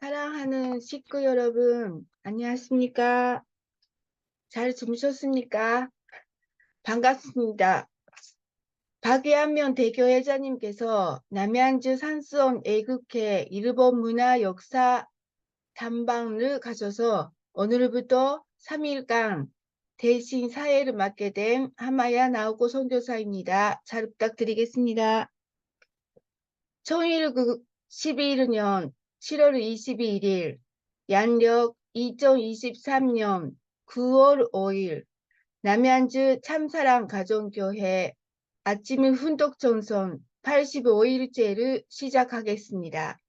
사랑하는 식구 여러분, 안녕하십니까? 잘 주무셨습니까? 반갑습니다. 박예한면 대교회장님께서 남양주 산수원 애국회 일본 문화 역사 탐방을 가셔서 오늘부터 3일간 대신 사회를 맡게 된 하마야 나오코 선교사입니다. 잘 부탁드리겠습니다. 11년 7월 22일 양력 2023년 9월 5일 남양주 참사랑 가정교회 아침 훈독전선 85일째를 시작하겠습니다.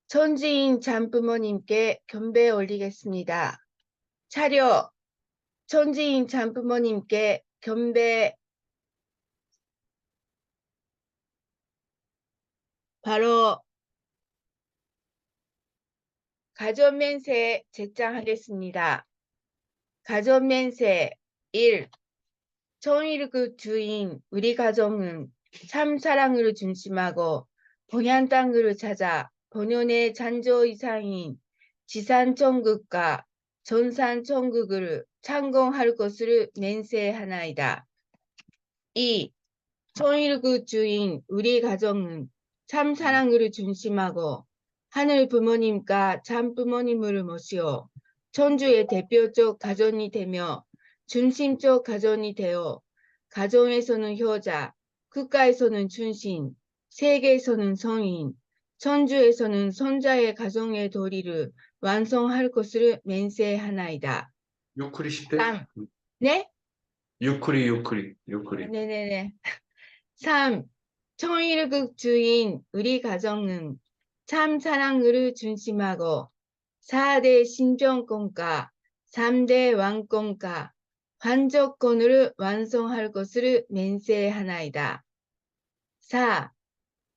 천지인 잠부모님께 경배 올리겠습니다. 차려! 천지인 잠부모님께 경배. 바로 가전면세 제장하겠습니다. 가전면세 1. 청일국 주인 우리 가정은 참 사랑으로 중심하고 본향 땅으로 찾아 본연의 잔조 이상인 지산천국과 전산천국을 창공할 것을 맹세하나이다. 2. 청일국 주인 우리 가정은 참 사랑으로 중심하고 하늘 부모님과 참 부모님을 모시어 천주의 대표적 가정이 되며 중심적 가정이 되어 가정에서는 효자, 국가에서는 춘신, 세계에서는 성인, 천주에서는 선자의 가정의 도리를 완성할 것을 맹세하나이다. 유크리 10대? 3. 네? 유크리. 네네네. 3. 청일국 주인 우리 가정은 참 사랑을 중심하고 4대 신정권과 3대 왕권과 환족권을 완성할 것을 맹세하나이다. 4.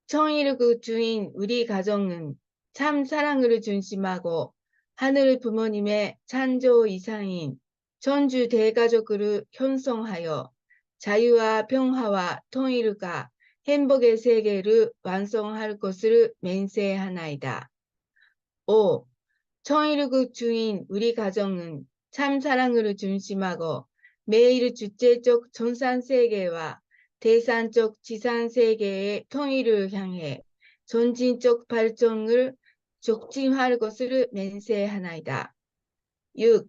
청일국 주인 우리 가정은 참 사랑을 중심하고 하늘 부모님의 찬조 이상인 천주 대가족을 형성하여 자유와 평화와 통일과 행복의 세계를 완성할 것을 맹세하나이다. 5. 청일국 주인 우리 가정은 참 사랑을 중심하고 매일 주체적 전산세계와 대산적 지산세계의 통일을 향해 전진적 발전을 촉진할 것을 맹세하나이다. 6.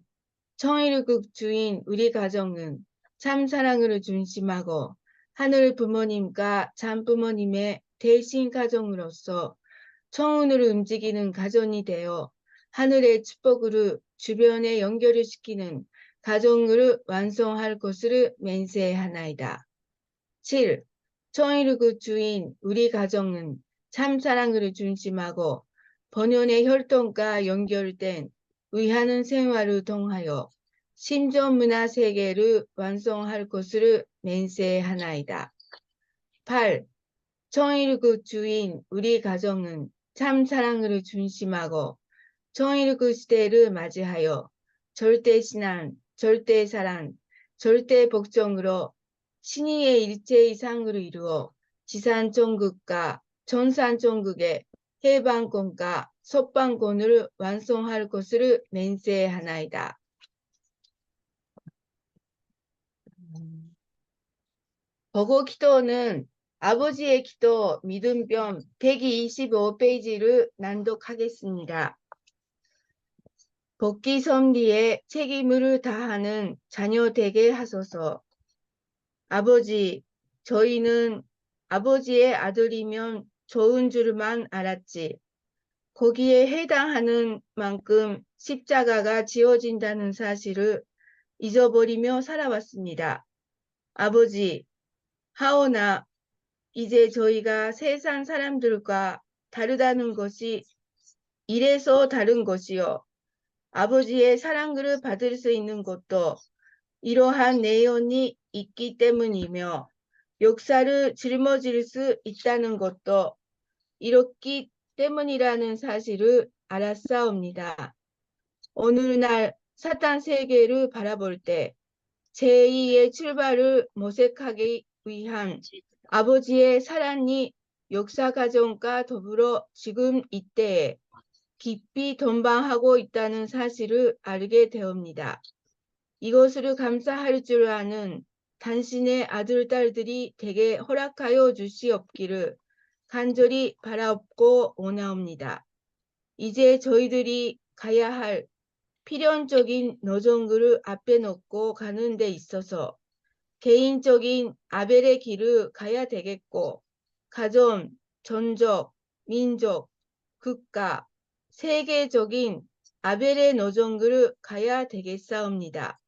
청일국 주인 우리 가정은 참 사랑을 중심하고 하늘 부모님과 참 부모님의 대신 가정으로서 청운을 움직이는 가정이 되어 하늘의 축복으로 주변에 연결을 시키는 가정을 완성할 것을 맹세하나이다. 7. 청일국 주인 우리 가정은 참 사랑을 중심하고 본연의 혈통과 연결된 의하는 생활을 통하여 신전 문화 세계를 완성할 것을 맹세하나이다. 8. 청일국 주인 우리 가정은 참 사랑을 중심하고 청일국 시대를 맞이하여 절대신앙, 절대사랑, 절대복종으로 신의의 일체 이상으로 이루어 지산천국과 전산천국의 해방권과 석방권을 완성할 것을 맹세하나이다. 보고 기도는 아버지의 기도 믿음병 125페이지를 낭독하겠습니다. 복귀 선비에 책임을 다하는 자녀 되게 하소서. 아버지, 저희는 아버지의 아들이면 좋은 줄만 알았지. 거기에 해당하는 만큼 십자가가 지어진다는 사실을 잊어버리며 살아왔습니다. 아버지, 하오나 이제 저희가 세상 사람들과 다르다는 것이 이래서 다른 것이요. 아버지의 사랑을 받을 수 있는 것도 이러한 내용이 있기 때문이며 역사를 짊어질 수 있다는 것도 이렇기 때문이라는 사실을 알았사옵니다. 오늘날 사탄 세계를 바라볼 때 제2의 출발을 모색하기 위한 아버지의 사랑이 역사 과정과 더불어 지금 이때에 깊이 동방하고 있다는 사실을 알게 되옵니다. 이것을 감사할 줄 아는 당신의 아들, 딸들이 되게 허락하여 주시옵기를 간절히 바라옵고 원하옵니다. 이제 저희들이 가야 할 필연적인 노정들을 앞에 놓고 가는 데 있어서 개인적인 아벨의 길을 가야 되겠고, 가정, 전적, 민족, 국가, 세계적인 아벨의 노정들을 가야 되겠사옵니다.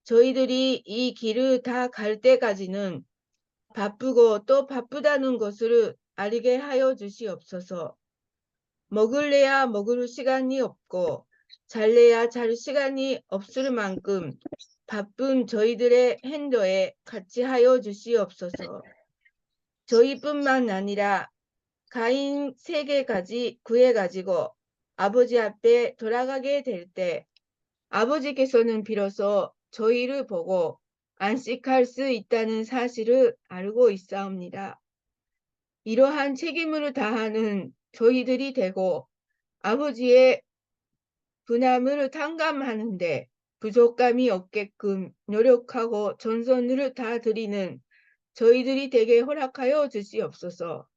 저희들이 이 길을 다 갈 때까지는 바쁘고 또 바쁘다는 것을 알게 하여 주시옵소서. 먹을래야 먹을 시간이 없고 잘래야 잘 시간이 없을 만큼 바쁜 저희들의 행도에 같이 하여 주시옵소서. 저희뿐만 아니라 가인 세계까지 구해가지고 아버지 앞에 돌아가게 될 때 아버지께서는 비로소 저희를 보고 안식할 수 있다는 사실을 알고 있사옵니다. 이러한 책임을 다하는 저희들이 되고 아버지의 분함을 탕감하는데 부족함이 없게끔 노력하고 전선을 다 드리는 저희들이 되게 허락하여 주시옵소서.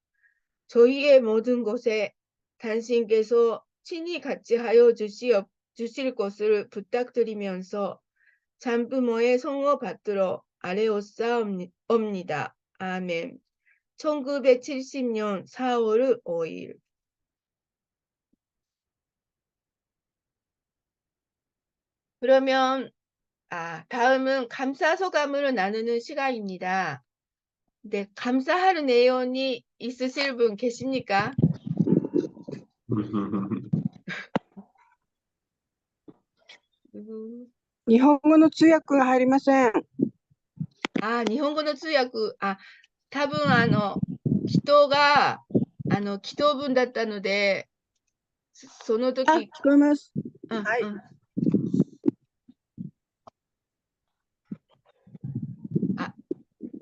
저희의 모든 것에 당신께서 친히 같이 하여 주실 것을 부탁드리면서 잠부모의 성호 받들어 아뢰옵사옵니다. 아멘. 1970년 4월 5일. 그러면 다음은 감사 소감을 나누는 시간입니다. 네, 감사할 내용이 있으실 분 계십니까? 日本語の通訳が入りません。日本語の通訳、多分人が祈祷文だったので、その時、聞こえます。はい。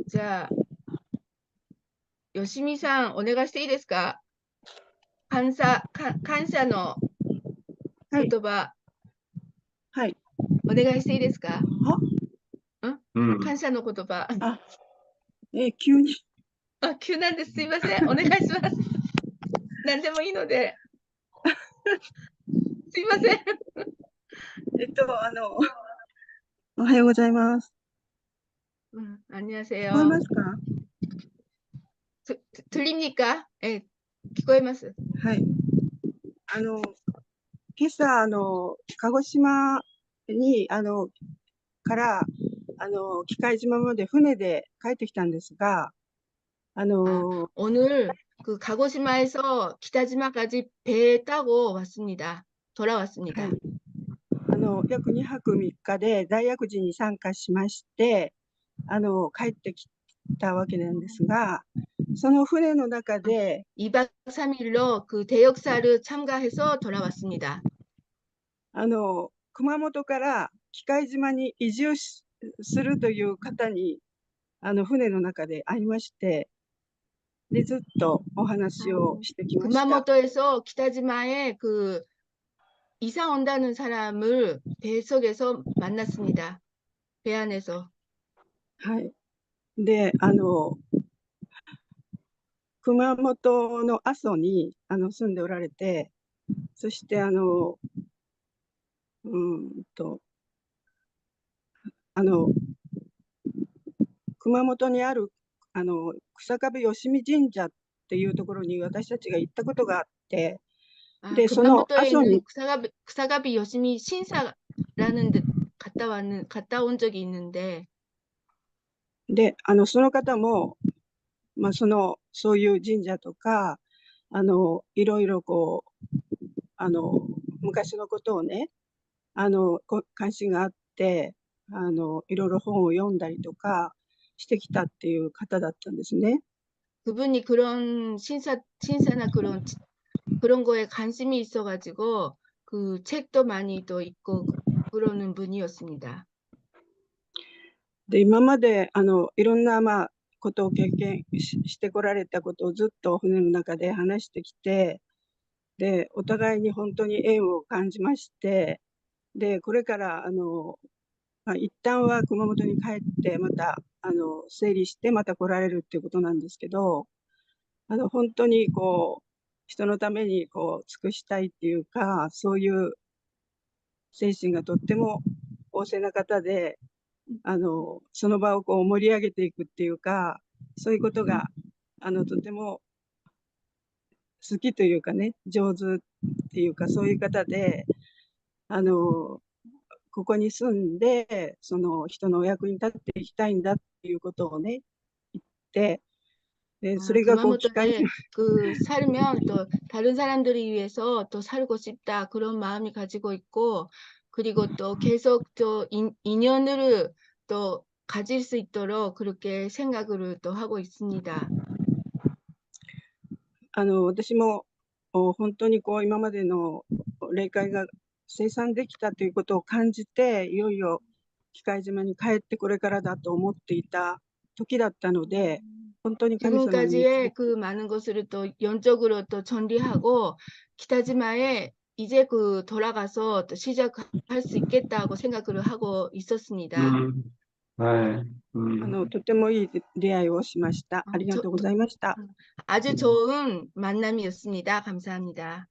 じゃあ、よしみさん、お願いしていいですか？感謝の言葉、はい。お願いしていいですか？感謝の言葉。急に。急なんです。すいません。お願いします。何でもいいので。すいません。おはようございます。안녕하세요。 聞こえますか？들립니까？聞こえます。はい。今朝、鹿児島に、から喜界島まで船で帰ってきたんですが、오늘 그 가고시마에서 기타지마까지 배 타고 왔습니다. 돌아왔습니다. はい。約2泊3日で大薬寺に参加しまして、帰ってきたわけなんですが、その船の中で 2박 3일로 그 대역사를 참가해서 돌아왔습니다. 熊本から喜界島に移住するという方に船の中で会いまして、でずっとお話をしてきました。 구마모토에서 기타지마에 그 이사 온다는 사람을 배 속에서 만났습니다. 배 안에서. はい。で、熊本の阿蘇に住んでおられて、そして熊本にある草壁吉見神社っていうところに私たちが行ったことがあって、でその阿蘇に 草壁요시미 신사라는 데 갔다 온 적이 있는데, でその方も、そういう神社とかいろいろこう昔のことをね関心があっていろいろ本を読んだりとかしてきたっていう方だったんですね。 그분이 그런 신사나 그런 거에 관심이 있어가지고 그 책도 많이 또 읽고 그러는 분이었습니다. で今までいろんなことを経験してこられたことをずっと船の中で話してきて、で、お互いに本当に縁を感じまして、で、これから一旦は熊本に帰ってまた整理してまた来られるっていうことなんですけど、本当にこう人のためにこう尽くしたいっていうか、そういう精神がとっても旺盛な方で、その場をこう盛り上げていくっていうか、そういうことがとても好きというかね、上手っていうか、そういう方で、ここに住んで、その人のお役に立っていきたいんだっていうことをね、言って、でそれがこう機会に、 구마모토에 살면 또 다른 사람들을 위해서 또 살고 싶다 그런 마음이 가지고 있고, 그리고 또 계속 또 인연을 또 가질 수 있도록 그렇게 생각을 또 하고 있습니다. 私も本当にこう今までの霊界が生産できたということを感じて、いよいよ機械島に帰ってこれからだと思っていた時だったので、本当に神様に 지금까지의 그 많은 것을 또 영적으로 또 전리하고 기타지마에 이제 그 돌아가서 또 시작할 수 있겠다고 생각을 하고 있었습니다. 네. とてもいい出会いをしました。ありがとうございました。 아주 좋은 만남이었습니다. 감사합니다.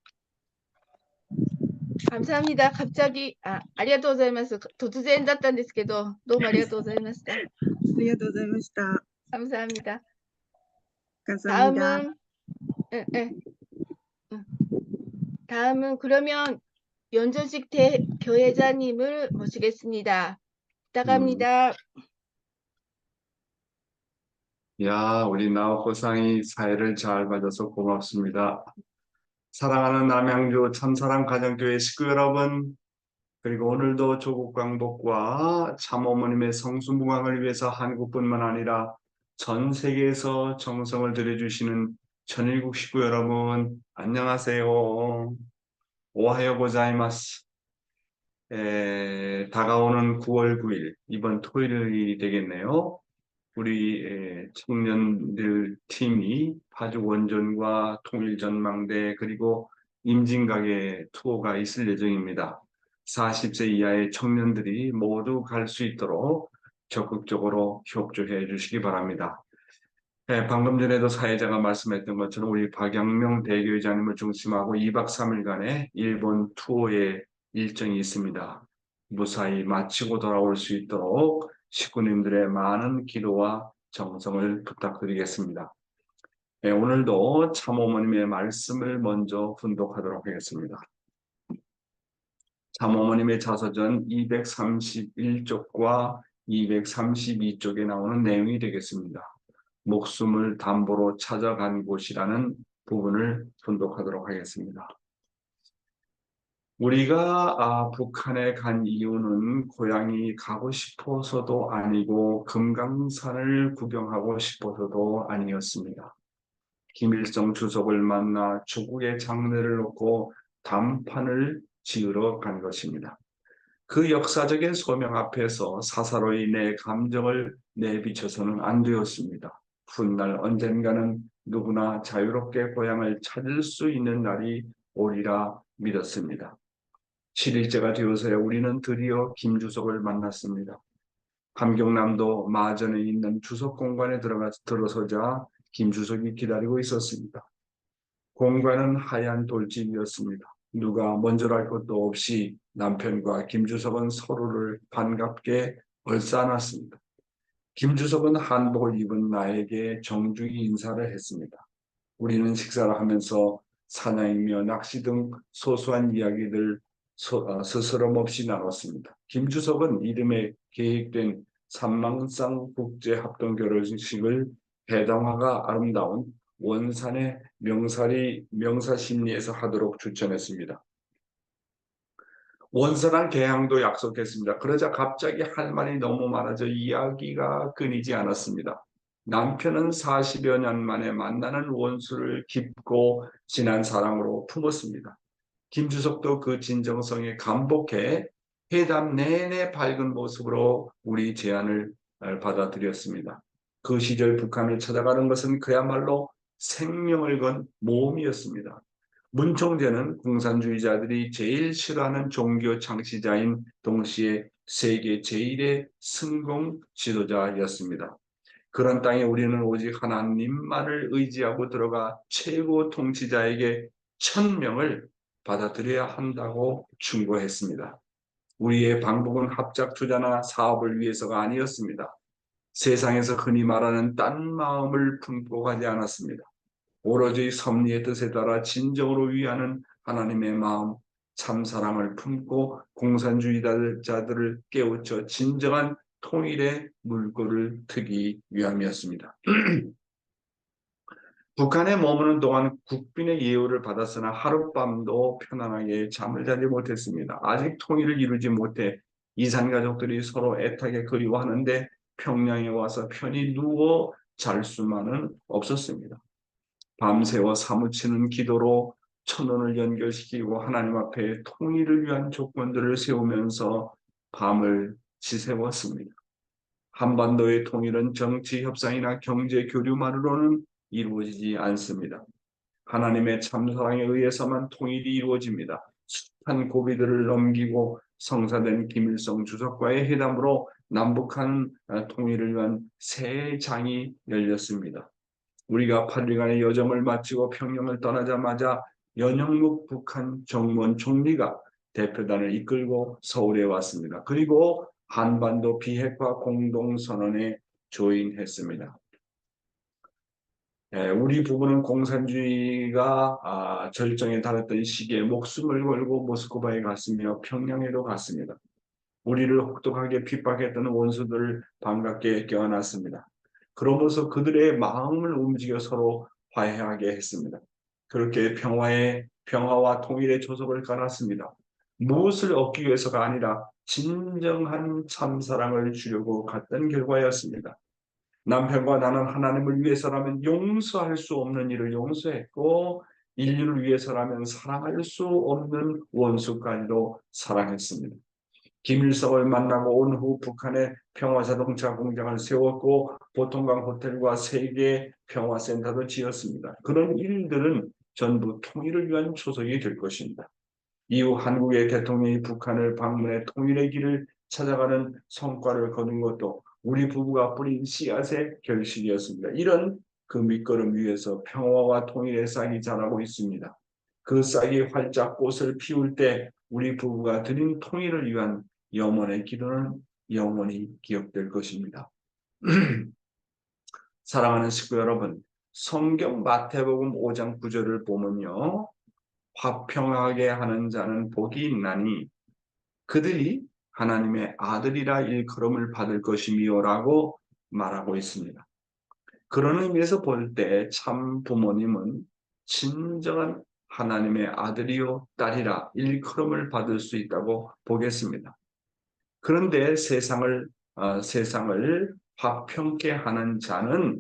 감사합니다. 갑자기 아리가또 고자이마스. 突然だったんですけど、どうもありがとうございました。ありがとうございました。 감사합니다. 감사합니다. 다음은 다음은 그러면 연전식 교회자님을 모시겠습니다. 부탁합니다. 야, 우리 나오코상이 사회를 잘 봐줘서 고맙습니다. 사랑하는 남양주 참사랑 가정교회 식구 여러분, 그리고 오늘도 조국 광복과 참어머님의 성수무강을 위해서 한국뿐만 아니라 전 세계에서 정성을 들여주시는 전일국 식구 여러분, 안녕하세요. 오하요 고자이마스. 다가오는 9월 9일, 이번 토요일이 되겠네요. 우리 청년들 팀이 파주 원전과 통일전망대 그리고 임진각의 투어가 있을 예정입니다. 40세 이하의 청년들이 모두 갈 수 있도록 적극적으로 협조해 주시기 바랍니다. 방금 전에도 사회자가 말씀했던 것처럼 우리 박영명 대교회장님을 중심하고 2박 3일간의 일본 투어의 일정이 있습니다. 무사히 마치고 돌아올 수 있도록 식구님들의 많은 기도와 정성을 부탁드리겠습니다. 오늘도 참어머님의 말씀을 먼저 훈독하도록 하겠습니다. 참어머님의 자서전 231쪽과 232쪽에 나오는 내용이 되겠습니다. 목숨을 담보로 찾아간 곳이라는 부분을 분독하도록 하겠습니다. 우리가 북한에 간 이유는 고향이 가고 싶어서도 아니고 금강산을 구경하고 싶어서도 아니었습니다. 김일성 주석을 만나 조국의 장래를 놓고 담판을 지으러 간 것입니다. 그 역사적인 소명 앞에서 사사로이 내 감정을 내비쳐서는 안 되었습니다. 훗날 언젠가는 누구나 자유롭게 고향을 찾을 수 있는 날이 오리라 믿었습니다. 7일째가 되어서야 우리는 드디어 김주석을 만났습니다. 함경남도 마전에 있는 주석 공관에 들어서자 김주석이 기다리고 있었습니다. 공관은 하얀 돌집이었습니다. 누가 먼저랄 것도 없이 남편과 김주석은 서로를 반갑게 얼싸안았습니다. 김주석은 한복을 입은 나에게 정중히 인사를 했습니다. 우리는 식사를 하면서 사냥이며 낚시 등 소소한 이야기들 스스럼없이 나눴습니다. 김주석은 이름에 계획된 산망상 국제합동결혼식을 배당화가 아름다운 원산의 명사심리에서 하도록 추천했습니다. 원산한 개항도 약속했습니다. 그러자 갑자기 할 말이 너무 많아져 이야기가 끊이지 않았습니다. 남편은 40여 년 만에 만나는 원수를 깊고 진한 사랑으로 품었습니다. 김주석도 그 진정성에 감복해 회담 내내 밝은 모습으로 우리 제안을 받아들였습니다. 그 시절 북한을 찾아가는 것은 그야말로 생명을 건 모험이었습니다. 문총재는 공산주의자들이 제일 싫어하는 종교 창시자인 동시에 세계 제1의 성공 지도자였습니다. 그런 땅에 우리는 오직 하나님만을 의지하고 들어가 최고 통치자에게 천명을 받아들여야 한다고 충고했습니다. 우리의 방법은 합작 투자나 사업을 위해서가 아니었습니다. 세상에서 흔히 말하는 딴 마음을 품고 가지 않았습니다. 오로지 섭리의 뜻에 따라 진정으로 위하는 하나님의 마음, 참사랑을 품고 공산주의자들을 깨우쳐 진정한 통일의 물꼬를 트기 위함이었습니다. 북한에 머무는 동안 국빈의 예우를 받았으나 하룻밤도 편안하게 잠을 자지 못했습니다. 아직 통일을 이루지 못해 이산 가족들이 서로 애타게 그리워하는데 평양에 와서 편히 누워 잘 수만은 없었습니다. 밤새워 사무치는 기도로 천원을 연결시키고 하나님 앞에 통일을 위한 조건들을 세우면서 밤을 지새웠습니다. 한반도의 통일은 정치 협상이나 경제 교류만으로는 이루어지지 않습니다. 하나님의 참사랑에 의해서만 통일이 이루어집니다. 숱한 고비들을 넘기고 성사된 김일성 주석과의 회담으로 남북한 통일을 위한 새 장이 열렸습니다. 우리가 8일간의 여정을 마치고 평양을 떠나자마자 연영묵 북한 정무원 총리가 대표단을 이끌고 서울에 왔습니다. 그리고 한반도 비핵화 공동선언에 조인했습니다. 우리 부부는 공산주의가 절정에 달했던 시기에 목숨을 걸고 모스크바에 갔으며 평양에도 갔습니다. 우리를 혹독하게 핍박했던 원수들을 반갑게 껴안았습니다. 그러면서 그들의 마음을 움직여 서로 화해하게 했습니다. 그렇게 평화와 통일의 조석을 깔았습니다. 무엇을 얻기 위해서가 아니라 진정한 참사랑을 주려고 갔던 결과였습니다. 남편과 나는 하나님을 위해서라면 용서할 수 없는 일을 용서했고 인류를 위해서라면 사랑할 수 없는 원수까지도 사랑했습니다. 김일성을 만나고 온 후 북한에 평화자동차 공장을 세웠고 보통강 호텔과 세계 평화센터도 지었습니다. 그런 일들은 전부 통일을 위한 초석이 될 것입니다. 이후 한국의 대통령이 북한을 방문해 통일의 길을 찾아가는 성과를 거둔 것도 우리 부부가 뿌린 씨앗의 결실이었습니다. 이런 그 밑거름 위에서 평화와 통일의 싹이 자라고 있습니다. 그 싹이 활짝 꽃을 피울 때 우리 부부가 드린 통일을 위한 영원의 기도는 영원히 기억될 것입니다. 사랑하는 식구 여러분, 성경 마태복음 5장 9절을 보면요. 화평하게 하는 자는 복이 있나니 그들이 하나님의 아들이라 일컬음을 받을 것이미요라고 말하고 있습니다. 그런 의미에서 볼 때 참 부모님은 진정한 하나님의 아들이요 딸이라 일컬음을 받을 수 있다고 보겠습니다. 그런데 세상을 화평케 하는 자는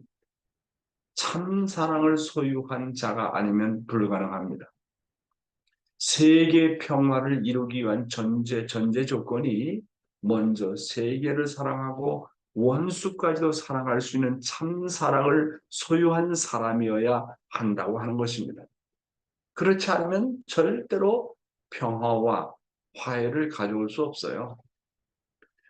참 사랑을 소유한 자가 아니면 불가능합니다. 세계 평화를 이루기 위한 전제 조건이 먼저 세계를 사랑하고 원수까지도 사랑할 수 있는 참 사랑을 소유한 사람이어야 한다고 하는 것입니다. 그렇지 않으면 절대로 평화와 화해를 가져올 수 없어요.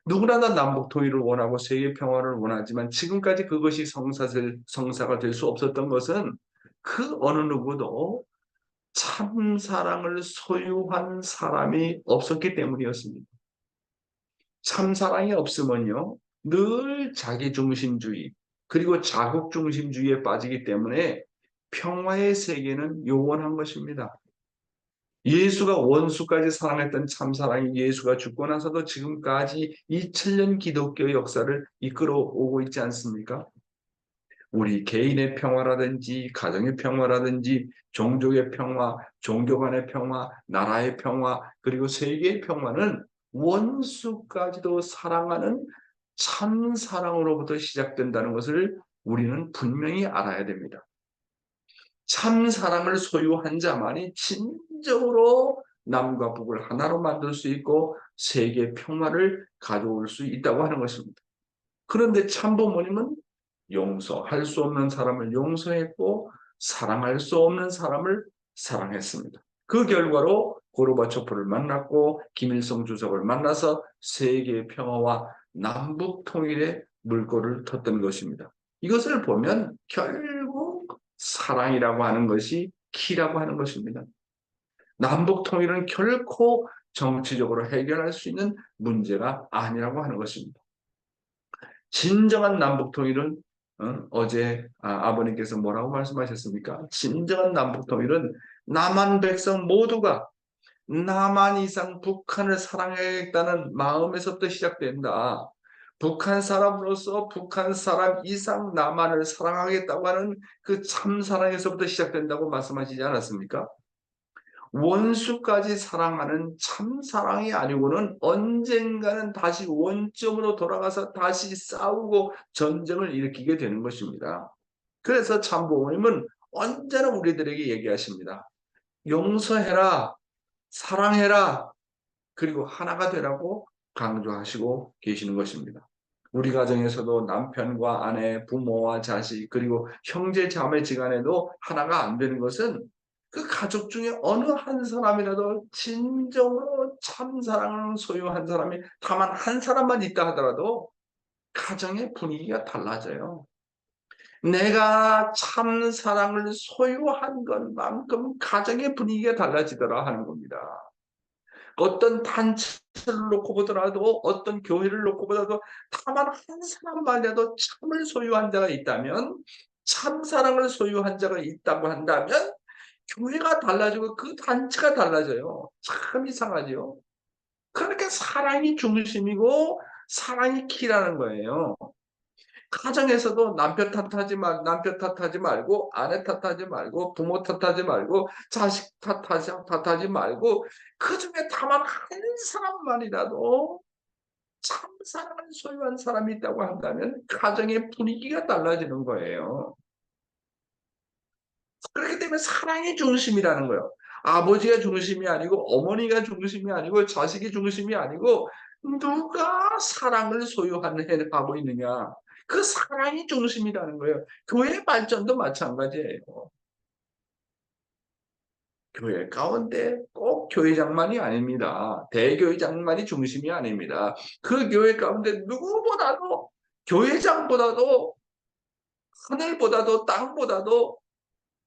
누구나 다 남북 통일을 원하고 세계 평화를 원하지만 지금까지 그것이 성사가 될 수 없었던 것은 그 어느 누구도 참 사랑을 소유한 사람이 없었기 때문이었습니다. 참 사랑이 없으면요, 늘 자기중심주의 그리고 자국중심주의에 빠지기 때문에 평화의 세계는 요원한 것입니다. 예수가 원수까지 사랑했던 참사랑이 예수가 죽고 나서도 지금까지 2000년 기독교 역사를 이끌어 오고 있지 않습니까? 우리 개인의 평화라든지 가정의 평화라든지 종족의 평화, 종교 간의 평화, 나라의 평화, 그리고 세계의 평화는 원수까지도 사랑하는 참사랑으로부터 시작된다는 것을 우리는 분명히 알아야 됩니다. 참사랑을 소유한 자만이 진정으로 남과 북을 하나로 만들 수 있고 세계 평화를 가져올 수 있다고 하는 것입니다. 그런데 참부모님은 용서할 수 없는 사람을 용서했고 사랑할 수 없는 사람을 사랑했습니다. 그 결과로 고르바초프를 만났고 김일성 주석을 만나서 세계 평화와 남북 통일의 물꼬를 텄던 것입니다. 이것을 보면 결국 사랑이라고 하는 것이 키라고 하는 것입니다. 남북 통일은 결코 정치적으로 해결할 수 있는 문제가 아니라고 하는 것입니다. 진정한 남북 통일은 어제 아버님께서 뭐라고 말씀하셨습니까? 진정한 남북 통일은 남한 백성 모두가 남한 이상 북한을 사랑하겠다는 마음에서부터 시작된다. 북한 사람으로서 북한 사람 이상 남한을 사랑하겠다고 하는 그 참사랑에서부터 시작된다고 말씀하시지 않았습니까? 원수까지 사랑하는 참사랑이 아니고는 언젠가는 다시 원점으로 돌아가서 다시 싸우고 전쟁을 일으키게 되는 것입니다. 그래서 참부모님은 언제나 우리들에게 얘기하십니다. 용서해라, 사랑해라, 그리고 하나가 되라고 강조하시고 계시는 것입니다. 우리 가정에서도 남편과 아내, 부모와 자식, 그리고 형제 자매 지간에도 하나가 안 되는 것은 그 가족 중에 어느 한 사람이라도 진정으로 참 사랑을 소유한 사람이 다만 한 사람만 있다 하더라도 가정의 분위기가 달라져요. 내가 참 사랑을 소유한 것만큼 가정의 분위기가 달라지더라 하는 겁니다. 어떤 단체를 놓고 보더라도 어떤 교회를 놓고 보더라도 다만 한 사람만이라도 참을 소유한 자가 있다면 참 사랑을 소유한 자가 있다고 한다면 교회가 달라지고 그 단체가 달라져요. 참 이상하죠. 그러니까 사랑이 중심이고 사랑이 키라는 거예요. 가정에서도 남편 탓하지 말고 아내 탓하지 말고 부모 탓하지 말고 자식 탓하지 말고 그 중에 다만 한 사람만이라도 참 사랑을 소유한 사람이 있다고 한다면 가정의 분위기가 달라지는 거예요. 그렇기 때문에 사랑이 중심이라는 거예요. 아버지가 중심이 아니고 어머니가 중심이 아니고 자식이 중심이 아니고 누가 사랑을 소유하고 있느냐. 그 사랑이 중심이라는 거예요. 교회 발전도 마찬가지예요. 교회 가운데 꼭 교회장만이 아닙니다. 대교회장만이 중심이 아닙니다. 그 교회 가운데 누구보다도 교회장보다도 하늘보다도 땅보다도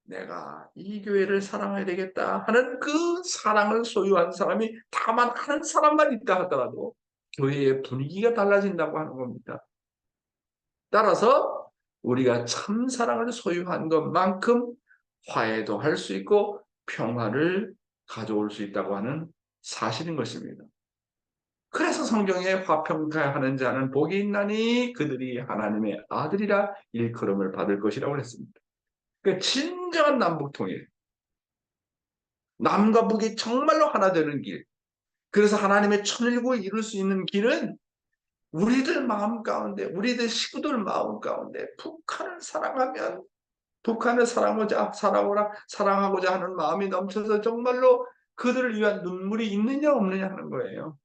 내가 이 교회를 사랑해야 되겠다 하는 그 사랑을 소유한 사람이 다만 한 사람만 있다 하더라도 교회의 분위기가 달라진다고 하는 겁니다. 따라서 우리가 참 사랑을 소유한 것만큼 화해도 할 수 있고 평화를 가져올 수 있다고 하는 사실인 것입니다. 그래서 성경에 화평케하는 자는 복이 있나니 그들이 하나님의 아들이라 일컬음을 받을 것이라고 했습니다. 그러니까 진정한 남북통일, 남과 북이 정말로 하나 되는 길, 그래서 하나님의 천일국을 이룰 수 있는 길은 우리들 마음 가운데, 우리들 식구들 마음 가운데 북한을 사랑하면 북한을 사랑하고자 하는 마음이 넘쳐서 정말로 그들을 위한 눈물이 있느냐 없느냐 하는 거예요.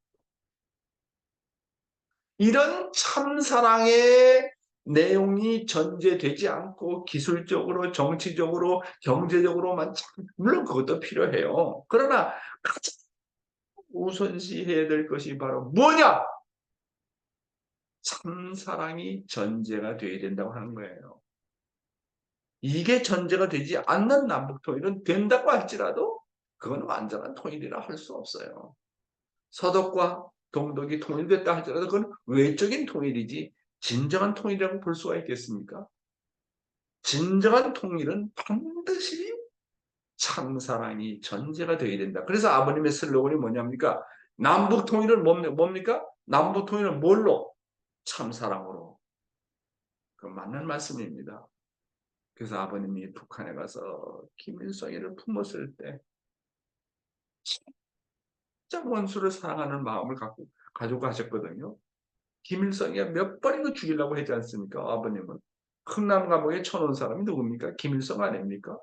이런 참사랑의 내용이 전제되지 않고 기술적으로, 정치적으로, 경제적으로만 물론 그것도 필요해요. 그러나 가장 우선시해야 될 것이 바로 뭐냐? 참사랑이 전제가 되어야 된다고 하는 거예요. 이게 전제가 되지 않는 남북통일은 된다고 할지라도 그건 완전한 통일이라 할 수 없어요. 서독과 동독이 통일됐다 할지라도 그건 외적인 통일이지 진정한 통일이라고 볼 수가 있겠습니까? 진정한 통일은 반드시 참사랑이 전제가 되어야 된다. 그래서 아버님의 슬로건이 뭐냐입니까? 남북 통일은 뭡니까? 남북 통일은 뭘로? 참사랑으로. 그 맞는 말씀입니다. 그래서 아버님이 북한에 가서 김일성이를 품었을 때 진짜 원수를 사랑하는 마음을 가지고 가셨거든요. 김일성이가 몇 번이고 죽이려고 하지 않습니까? 아버님은. 흥남 감옥에 쳐놓은 사람이 누굽니까? 김일성 아닙니까?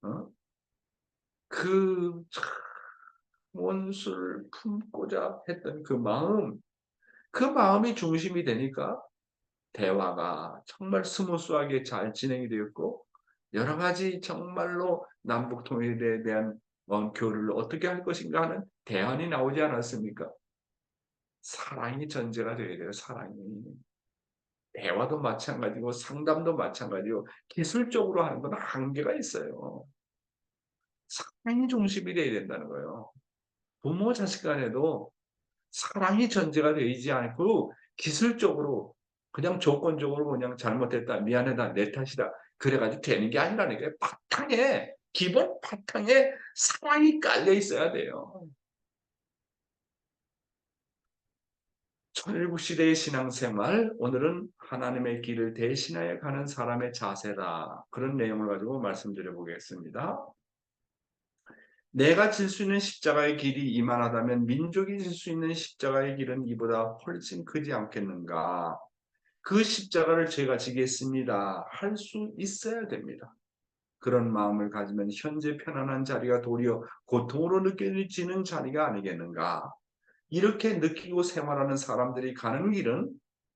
어? 그 원수를 품고자 했던 그 마음이 중심이 되니까 대화가 정말 스무스하게 잘 진행이 되었고 여러 가지 정말로 남북 통일에 대한 교류를 어떻게 할 것인가 하는 대안이 나오지 않았습니까? 사랑이 전제가 되어야 돼요. 사랑이. 대화도 마찬가지고 상담도 마찬가지고 기술적으로 하는 건 한계가 있어요. 사랑이 중심이 되어야 된다는 거예요. 부모 자식 간에도 사랑이 전제가 되지 않고 기술적으로 그냥 조건적으로 그냥 잘못했다, 미안하다, 내 탓이다 그래가지고 되는 게 아니라는 게 바탕에 기본 바탕에 사랑이 깔려 있어야 돼요. 천일국 시대의 신앙생활, 오늘은 하나님의 길을 대신하여 가는 사람의 자세다. 그런 내용을 가지고 말씀드려 보겠습니다. 내가 질 수 있는 십자가의 길이 이만하다면 민족이 질 수 있는 십자가의 길은 이보다 훨씬 크지 않겠는가? 그 십자가를 제가 지겠습니다. 할 수 있어야 됩니다. 그런 마음을 가지면 현재 편안한 자리가 도리어 고통으로 느껴지는 자리가 아니겠는가? 이렇게 느끼고 생활하는 사람들이 가는 길은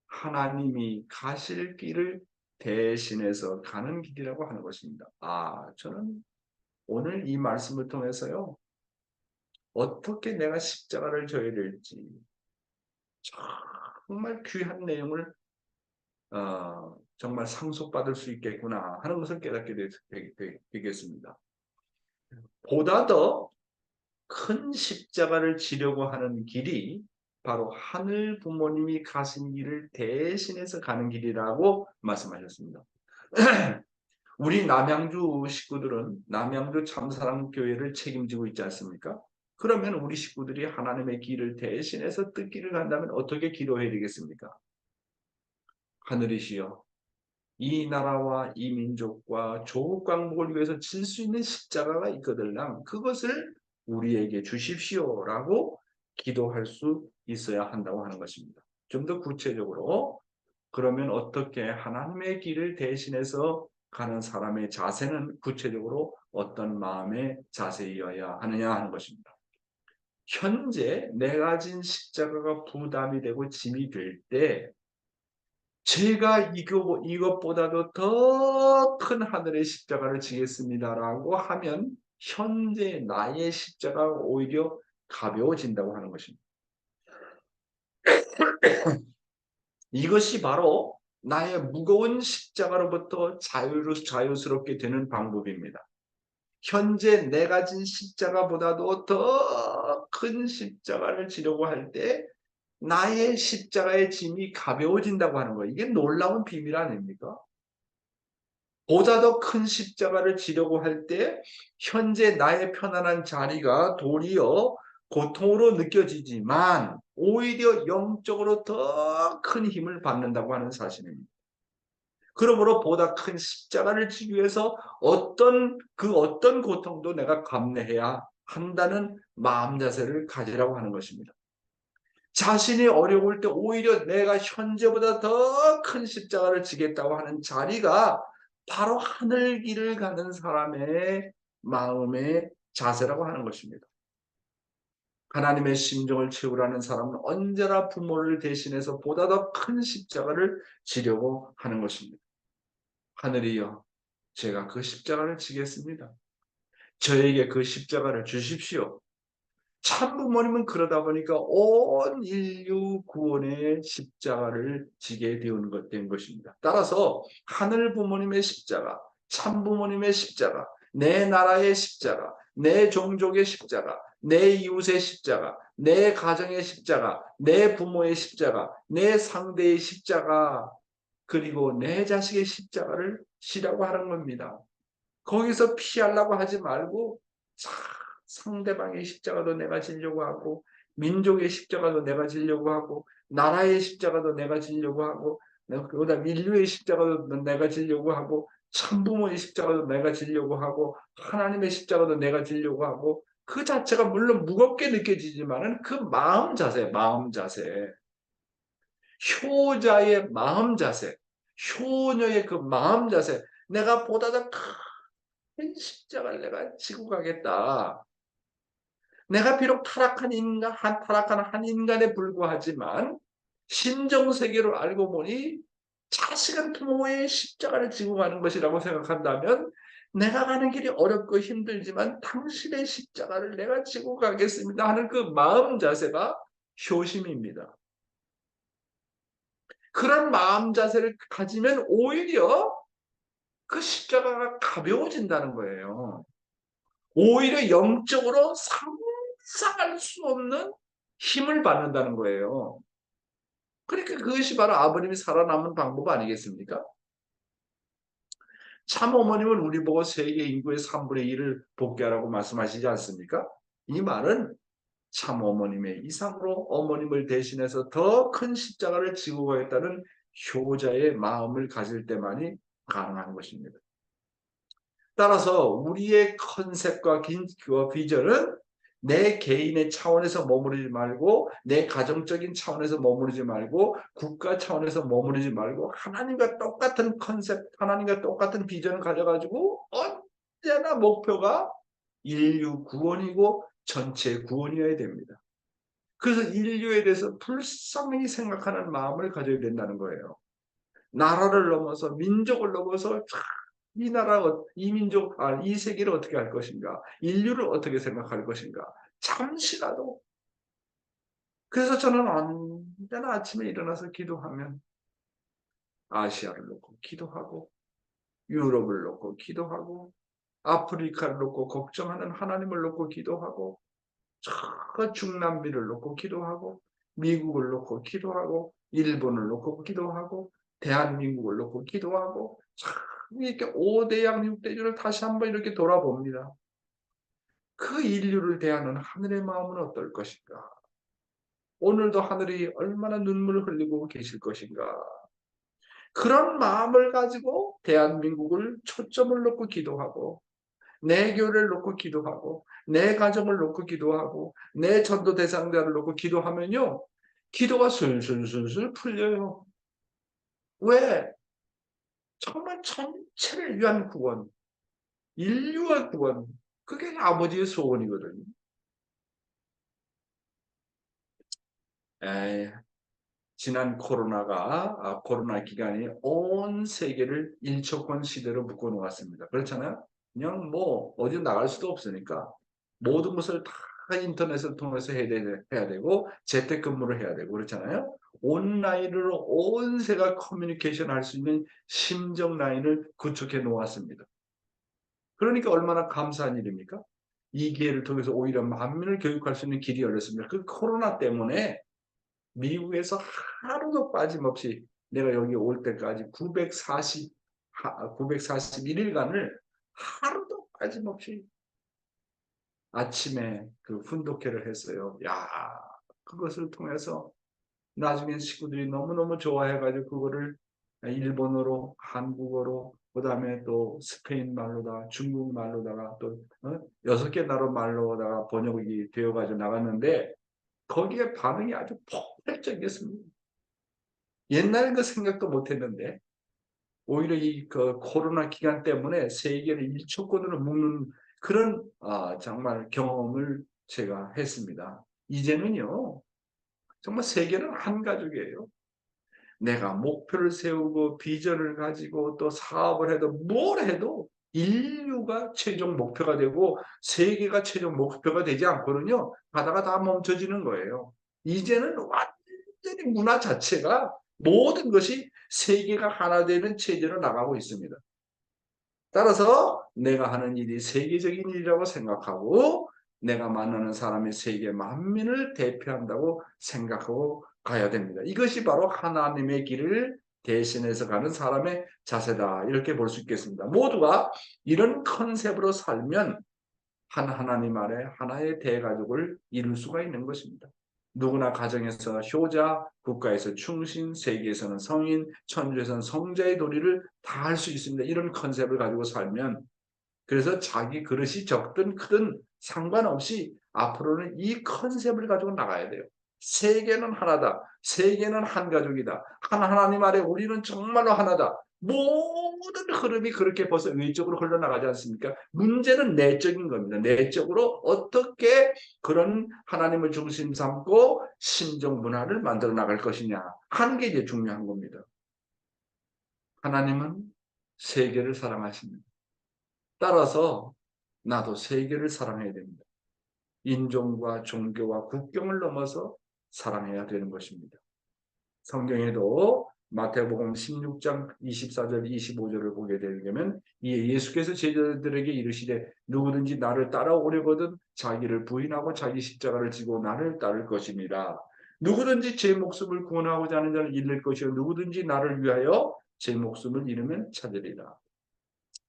하나님이 가실 길을 대신해서 가는 길이라고 하는 것입니다. 저는 오늘 이 말씀을 통해서요. 어떻게 내가 십자가를 져야 될지 정말 귀한 내용을 정말 상속받을 수 있겠구나 하는 것을 깨닫게 되겠습니다. 보다 더 큰 십자가를 지려고 하는 길이 바로 하늘 부모님이 가신 길을 대신해서 가는 길이라고 말씀하셨습니다. 우리 남양주 식구들은 남양주 참사랑교회를 책임지고 있지 않습니까? 그러면 우리 식구들이 하나님의 길을 대신해서 뜻길을 간다면 어떻게 기도해야 되겠습니까? 하늘이시여, 이 나라와 이 민족과 조국 강복을 위해서 질 수 있는 십자가가 있거든요. 그것을 우리에게 주십시오라고 기도할 수 있어야 한다고 하는 것입니다. 좀 더 구체적으로 그러면 어떻게 하나님의 길을 대신해서 가는 사람의 자세는 구체적으로 어떤 마음의 자세여야 하느냐 하는 것입니다. 현재 내가 진 십자가가 부담이 되고 짐이 될 때 제가 이것보다도 더 큰 하늘의 십자가를 지겠습니다라고 하면 현재 나의 십자가가 오히려 가벼워진다고 하는 것입니다. 이것이 바로 나의 무거운 십자가로부터 자유스럽게 되는 방법입니다. 현재 내가 진 십자가보다도 더 큰 십자가를 지려고 할 때 나의 십자가의 짐이 가벼워진다고 하는 거예요. 이게 놀라운 비밀 아닙니까? 보다 더 큰 십자가를 지려고 할 때 현재 나의 편안한 자리가 도리어 고통으로 느껴지지만 오히려 영적으로 더 큰 힘을 받는다고 하는 사실입니다. 그러므로 보다 큰 십자가를 지기 위해서 어떤 고통도 내가 감내해야 한다는 마음 자세를 가지라고 하는 것입니다. 자신이 어려울 때 오히려 내가 현재보다 더 큰 십자가를 지겠다고 하는 자리가 바로 하늘 길을 가는 사람의 마음의 자세라고 하는 것입니다. 하나님의 심정을 채우라는 사람은 언제나 부모를 대신해서 보다 더 큰 십자가를 지려고 하는 것입니다. 하늘이여, 제가 그 십자가를 지겠습니다. 저에게 그 십자가를 주십시오. 참부모님은 그러다 보니까 온 인류 구원의 십자가를 지게 된 것입니다. 따라서 하늘 부모님의 십자가, 참부모님의 십자가, 내 나라의 십자가, 내 종족의 십자가, 내 이웃의 십자가, 내 가정의 십자가, 내 부모의 십자가, 내 상대의 십자가, 그리고 내 자식의 십자가를 지라고 하는 겁니다. 거기서 피하려고 하지 말고 상대방의 십자가도 내가 지려고 하고 민족의 십자가도 내가 지려고 하고 나라의 십자가도 내가 지려고 하고 그다음 인류의 십자가도 내가 지려고 하고 참부모의 십자가도 내가 지려고 하고 하나님의 십자가도 내가 지려고 하고 그 자체가 물론 무겁게 느껴지지만은 그 마음 자세 효자의 마음 자세 효녀의 그 마음 자세 내가 보다 더 큰 십자가를 내가 지고 가겠다. 내가 비록 타락한 한 인간에 불과하지만 심정세계를 알고 보니 자식은 부모의 십자가를 지고 가는 것이라고 생각한다면 내가 가는 길이 어렵고 힘들지만 당신의 십자가를 내가 지고 가겠습니다 하는 그 마음 자세가 효심입니다. 그런 마음 자세를 가지면 오히려 그 십자가가 가벼워진다는 거예요. 오히려 영적으로 상상할 수 없는 힘을 받는다는 거예요. 그러니까 그것이 바로 아버님이 살아남은 방법 아니겠습니까? 참 어머님은 우리 보고 세계 인구의 3분의 1을 복귀하라고 말씀하시지 않습니까? 이 말은 참 어머님의 이상으로 어머님을 대신해서 더 큰 십자가를 지고 가겠다는 효자의 마음을 가질 때만이 가능한 것입니다. 따라서 우리의 컨셉과 비전은 내 개인의 차원에서 머무르지 말고 내 가정적인 차원에서 머무르지 말고 국가 차원에서 머무르지 말고 하나님과 똑같은 컨셉, 하나님과 똑같은 비전을 가져가지고 언제나 목표가 인류 구원이고 전체 구원이어야 됩니다. 그래서 인류에 대해서 불쌍히 생각하는 마음을 가져야 된다는 거예요. 나라를 넘어서 민족을 넘어서 이 나라, 이 민족, 이 세계를 어떻게 할 것인가? 인류를 어떻게 생각할 것인가? 잠시라도. 그래서 저는 언제나 아침에 일어나서 기도하면 아시아를 놓고 기도하고 유럽을 놓고 기도하고 아프리카를 놓고 걱정하는 하나님을 놓고 기도하고 저 중남미를 놓고 기도하고 미국을 놓고 기도하고 일본을 놓고 기도하고 대한민국을 놓고 기도하고 참 이렇게 5대양 6대주를 다시 한번 이렇게 돌아봅니다. 그 인류를 대하는 하늘의 마음은 어떨 것인가? 오늘도 하늘이 얼마나 눈물을 흘리고 계실 것인가? 그런 마음을 가지고 대한민국을 초점을 놓고 기도하고 내 교회를 놓고 기도하고 내 가정을 놓고 기도하고 내 전도 대상자를 놓고 기도하면요. 기도가 술술술술 풀려요. 왜? 정말 전체를 위한 구원, 인류의 구원, 그게 아버지의 소원이거든요. 지난 코로나 기간이 온 세계를 일초권 시대로 묶어 놓았습니다. 그렇잖아요? 그냥 뭐 어디 나갈 수도 없으니까 모든 것을 다 인터넷을 통해서 해야 되고 재택근무를 해야 되고 그렇잖아요. 온라인으로 온 세가 커뮤니케이션 할 수 있는 심정 라인을 구축해 놓았습니다. 그러니까 얼마나 감사한 일입니까? 이 기회를 통해서 오히려 만민을 교육할 수 있는 길이 열렸습니다. 그 코로나 때문에 미국에서 하루도 빠짐없이 내가 여기 올 때까지 941일간을 하루도 빠짐없이 아침에 그 훈독회를 했어요. 야, 그것을 통해서 나중에 식구들이 너무너무 좋아해가지고 그거를 일본어로, 한국어로, 그 다음에 또 스페인 말로다가 중국 말로다가 또 6개 나라 말로다가 번역이 되어가지고 나갔는데 거기에 반응이 아주 폭발적이었습니다. 옛날엔 그 생각도 못했는데 오히려 이 그 코로나 기간 때문에 세계를 일초권으로 묶는 그런 정말 경험을 제가 했습니다. 이제는요 정말 세계는 한 가족이에요. 내가 목표를 세우고 비전을 가지고 또 사업을 해도 뭘 해도 인류가 최종 목표가 되고 세계가 최종 목표가 되지 않고는요 가다가 다 멈춰지는 거예요. 이제는 완전히 문화 자체가 모든 것이 세계가 하나 되는 체제로 나가고 있습니다. 따라서 내가 하는 일이 세계적인 일이라고 생각하고 내가 만나는 사람이 세계 만민을 대표한다고 생각하고 가야 됩니다. 이것이 바로 하나님의 길을 대신해서 가는 사람의 자세다. 이렇게 볼 수 있겠습니다. 모두가 이런 컨셉으로 살면 한 하나님 아래 하나의 대가족을 이룰 수가 있는 것입니다. 누구나 가정에서 효자, 국가에서 충신, 세계에서는 성인, 천주에서는 성자의 도리를 다 할 수 있습니다. 이런 컨셉을 가지고 살면 그래서 자기 그릇이 적든 크든 상관없이 앞으로는 이 컨셉을 가지고 나가야 돼요. 세계는 하나다. 세계는 한 가족이다. 한 하나님 아래 우리는 정말로 하나다. 모든 흐름이 그렇게 벌써 외적으로 흘러나가지 않습니까? 문제는 내적인 겁니다. 내적으로 어떻게 그런 하나님을 중심 삼고 신정 문화를 만들어 나갈 것이냐 하는 게 이제 중요한 겁니다. 하나님은 세계를 사랑하십니다. 따라서 나도 세계를 사랑해야 됩니다. 인종과 종교와 국경을 넘어서 사랑해야 되는 것입니다. 성경에도 마태복음 16장 24절 25절을 보게 되면 예수께서 제자들에게 이르시되 누구든지 나를 따라오려거든 자기를 부인하고 자기 십자가를 지고 나를 따를 것입니다. 누구든지 제 목숨을 구원하고자 하는 자는 잃을 것이요 누구든지 나를 위하여 제 목숨을 잃으면 찾으리라.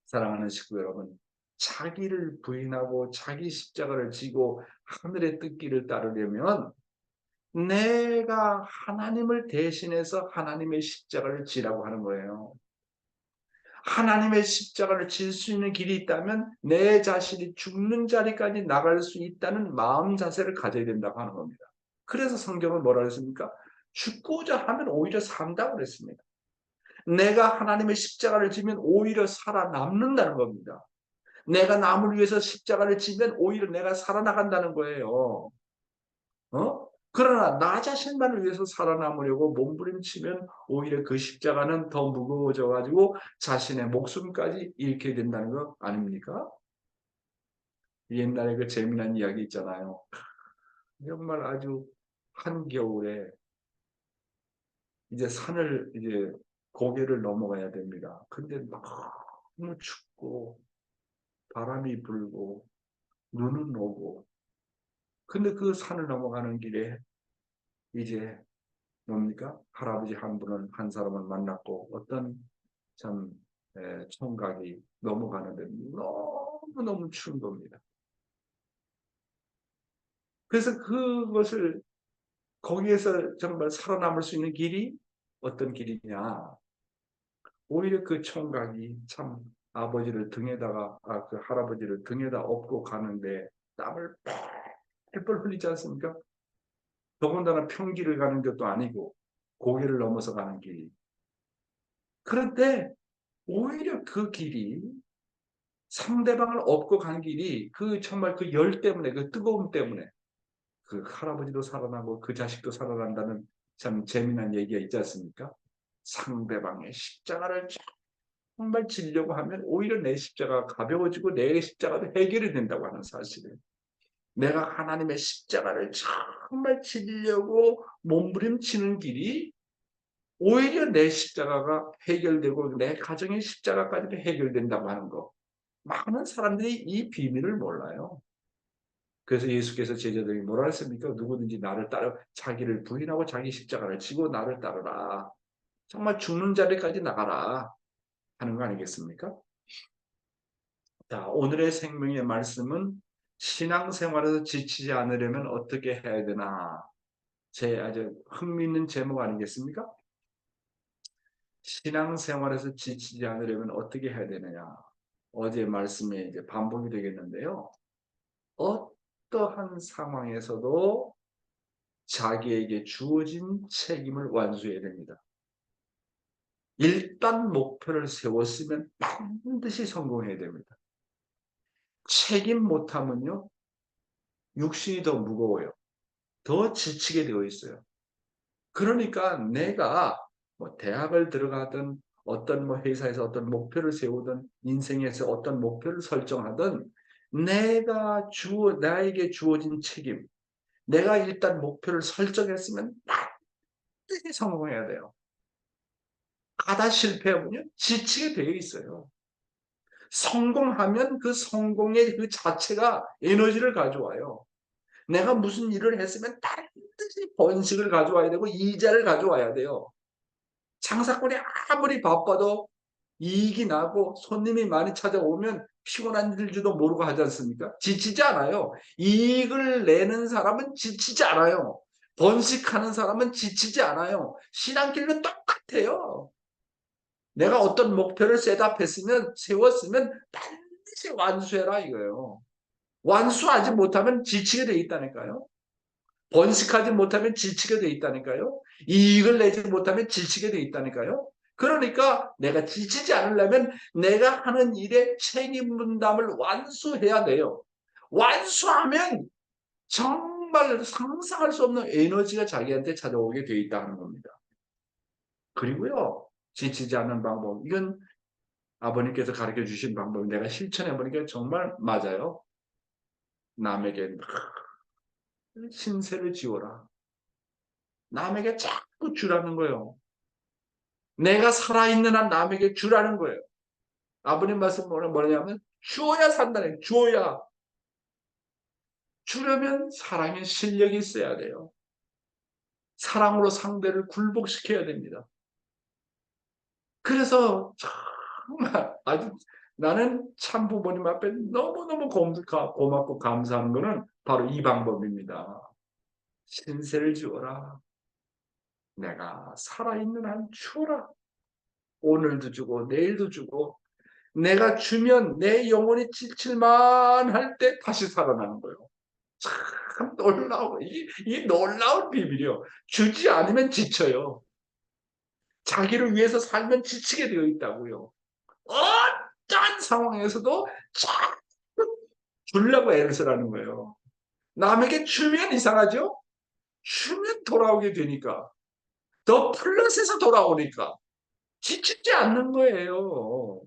사랑하는 식구 여러분, 자기를 부인하고 자기 십자가를 지고 하늘의 뜻길을 따르려면 내가 하나님을 대신해서 하나님의 십자가를 지라고 하는 거예요. 하나님의 십자가를 질 수 있는 길이 있다면 내 자신이 죽는 자리까지 나갈 수 있다는 마음 자세를 가져야 된다고 하는 겁니다. 그래서 성경은 뭐라 했습니까? 죽고자 하면 오히려 산다고 그랬습니다. 내가 하나님의 십자가를 지면 오히려 살아남는다는 겁니다. 내가 남을 위해서 십자가를 지면 오히려 내가 살아나간다는 거예요. 그러나 나 자신만을 위해서 살아남으려고 몸부림치면 오히려 그 십자가는 더 무거워져 가지고 자신의 목숨까지 잃게 된다는 거 아닙니까? 옛날에 그 재미난 이야기 있잖아요. 정말 아주 한겨울에 이제 산을 이제 고개를 넘어가야 됩니다. 근데 너무 춥고 바람이 불고 눈은 오고 근데 그 산을 넘어가는 길에 이제 뭡니까? 할아버지 한 사람을 만났고 어떤 참 총각이 넘어가는데 너무너무 추운 겁니다. 그래서 그것을 거기에서 정말 살아남을 수 있는 길이 어떤 길이냐? 오히려 그 총각이 참 아버지를 등에다가 그 할아버지를 등에다 업고 가는데 땀을 뻘뻘 흘리지 않습니까? 더군다나 평지를 가는 것도 아니고 고개를 넘어서 가는 길이. 그런데 오히려 그 길이 상대방을 업고 간 길이 그 정말 그 열 때문에 그 뜨거움 때문에 그 할아버지도 살아나고 그 자식도 살아난다는 참 재미난 얘기가 있지 않습니까? 상대방의 십자가를 정말 지려고 하면 오히려 내 십자가가 가벼워지고 내 십자가도 해결이 된다고 하는 사실을 내가 하나님의 십자가를 정말 지려고 몸부림치는 길이 오히려 내 십자가가 해결되고 내 가정의 십자가까지도 해결된다고 하는 거. 많은 사람들이 이 비밀을 몰라요. 그래서 예수께서 제자들이 뭐라 했습니까? 누구든지 나를 따라 자기를 부인하고 자기 십자가를 지고 나를 따르라. 정말 죽는 자리까지 나가라 하는 거 아니겠습니까? 자, 오늘의 생명의 말씀은 신앙생활에서 지치지 않으려면 어떻게 해야 되나? 제 아주 흥미있는 제목 아니겠습니까? 신앙생활에서 지치지 않으려면 어떻게 해야 되느냐? 어제 말씀에 이제 반복이 되겠는데요. 어떠한 상황에서도 자기에게 주어진 책임을 완수해야 됩니다. 일단 목표를 세웠으면 반드시 성공해야 됩니다. 책임 못하면요, 육신이 더 무거워요. 더 지치게 되어 있어요. 그러니까 내가 뭐 대학을 들어가든 어떤 뭐 회사에서 어떤 목표를 세우든 인생에서 어떤 목표를 설정하든 나에게 주어진 책임, 내가 일단 목표를 설정했으면 반드시 성공해야 돼요. 하다 실패하면요 지치게 되어 있어요. 성공하면 그 성공의 그 자체가 에너지를 가져와요. 내가 무슨 일을 했으면 반드시 번식을 가져와야 되고 이자를 가져와야 돼요. 장사꾼이 아무리 바빠도 이익이 나고 손님이 많이 찾아오면 피곤한 줄도 모르고 하지 않습니까? 지치지 않아요. 이익을 내는 사람은 지치지 않아요. 번식하는 사람은 지치지 않아요. 신앙길은 똑같아요. 내가 어떤 목표를 세웠으면 반드시 완수해라 이거예요. 완수하지 못하면 지치게 돼 있다니까요. 번식하지 못하면 지치게 돼 있다니까요. 이익을 내지 못하면 지치게 돼 있다니까요. 그러니까 내가 지치지 않으려면 내가 하는 일의 책임 분담을 완수해야 돼요. 완수하면 정말 상상할 수 없는 에너지가 자기한테 찾아오게 돼 있다는 겁니다. 그리고요, 지치지 않는 방법. 이건 아버님께서 가르쳐 주신 방법 내가 실천해 보니까 정말 맞아요. 남에게 신세를 지어라. 남에게 자꾸 주라는 거예요. 내가 살아있는 한 남에게 주라는 거예요. 아버님 말씀 뭐냐면 주어야 산다는, 주어야. 주려면 사랑의 실력이 있어야 돼요. 사랑으로 상대를 굴복시켜야 됩니다. 그래서 정말 아주 나는 참 부모님 앞에 너무너무 고맙고 감사한 거는 바로 이 방법입니다. 신세를 지어라. 내가 살아있는 한 주어라. 오늘도 주고 내일도 주고 내가 주면 내 영혼이 지칠만 할 때 다시 살아나는 거예요. 참 놀라워. 이 놀라운 비밀이요. 주지 않으면 지쳐요. 자기를 위해서 살면 지치게 되어 있다고요. 어떤 상황에서도 자꾸 주려고 애를 쓰라는 거예요. 남에게 주면 이상하죠? 주면 돌아오게 되니까. 더 플러스에서 돌아오니까. 지치지 않는 거예요.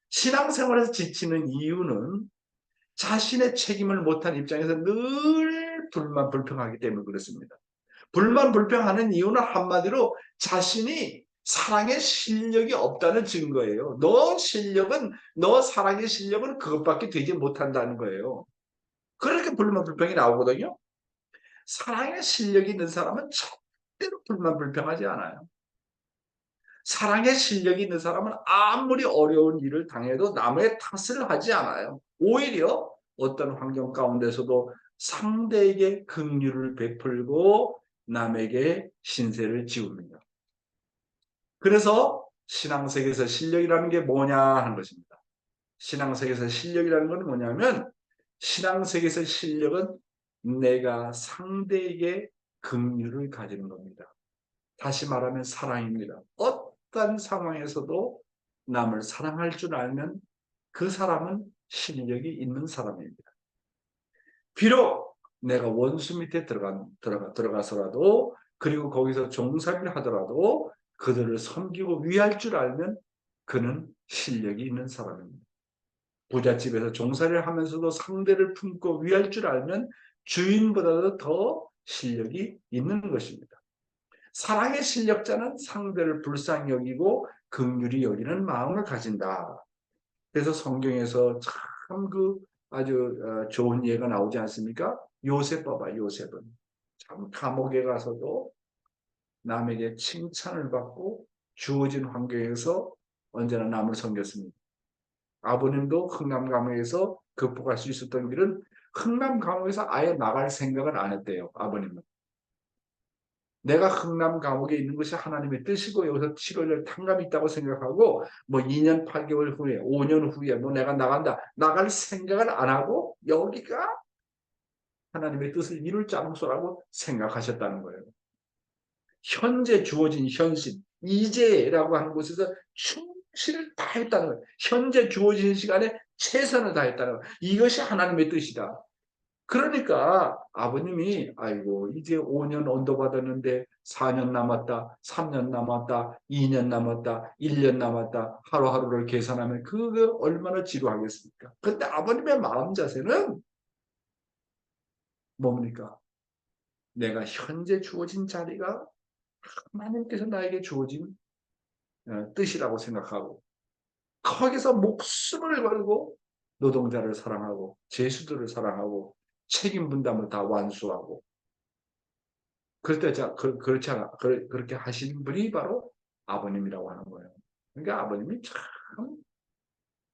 신앙생활에서 지치는 이유는 자신의 책임을 못한 입장에서 늘 불평하기 때문에 그렇습니다. 불평하는 이유는 한마디로 자신이 사랑의 실력이 없다는 증거예요. 너 사랑의 실력은 그것밖에 되지 못한다는 거예요. 그렇게 불평이 나오거든요. 사랑의 실력이 있는 사람은 절대로 불평하지 않아요. 사랑의 실력이 있는 사람은 아무리 어려운 일을 당해도 남의 탓을 하지 않아요. 오히려 어떤 환경 가운데서도 상대에게 긍휼을 베풀고 남에게 신세를 지웁니다. 그래서 신앙세계에서 실력이라는 게 뭐냐 하는 것입니다. 신앙세계에서 실력이라는 건 뭐냐면 신앙세계에서 실력은 내가 상대에게 긍휼을 가지는 겁니다. 다시 말하면 사랑입니다. 어떤 상황에서도 남을 사랑할 줄 알면 그 사람은 실력이 있는 사람입니다. 비록 내가 원수 밑에 들어가서라도 그리고 거기서 종살이를 하더라도 그들을 섬기고 위할 줄 알면 그는 실력이 있는 사람입니다. 부잣집에서 종살이를 하면서도 상대를 품고 위할 줄 알면 주인보다도 더 실력이 있는 것입니다. 사랑의 실력자는 상대를 불쌍히 여기고 긍휼히 여기는 마음을 가진다. 그래서 성경에서 참 아주 좋은 예가 나오지 않습니까? 요셉 봐봐, 요셉은. 참 감옥에 가서도 남에게 칭찬을 받고 주어진 환경에서 언제나 남을 섬겼습니다. 아버님도 흥남 감옥에서 극복할 수 있었던 길은 흥남 감옥에서 아예 나갈 생각을 안 했대요. 아버님은. 내가 흥남 감옥에 있는 것이 하나님의 뜻이고 여기서 치료를 탕감이 있다고 생각하고 뭐 2년 8개월 후에 5년 후에 뭐 내가 나갈 생각을 안 하고 여기가 하나님의 뜻을 이룰 장소라고 생각하셨다는 거예요. 현재 주어진 현실, 이제라고 하는 곳에서 충실을 다했다는 거예요. 현재 주어진 시간에 최선을 다했다는 거예요. 이것이 하나님의 뜻이다. 그러니까 아버님이 아이고 이제 5년 언도 받았는데 4년 남았다, 3년 남았다, 2년 남았다, 1년 남았다 하루하루를 계산하면 그거 얼마나 지루하겠습니까? 근데 아버님의 마음 자세는 뭡니까? 내가 현재 주어진 자리가 하나님께서 나에게 주어진 뜻이라고 생각하고 거기서 목숨을 걸고 노동자를 사랑하고 제수들을 사랑하고 책임 분담을 다 완수하고 그렇게 하신 분이 바로 아버님이라고 하는 거예요. 그러니까 아버님이 참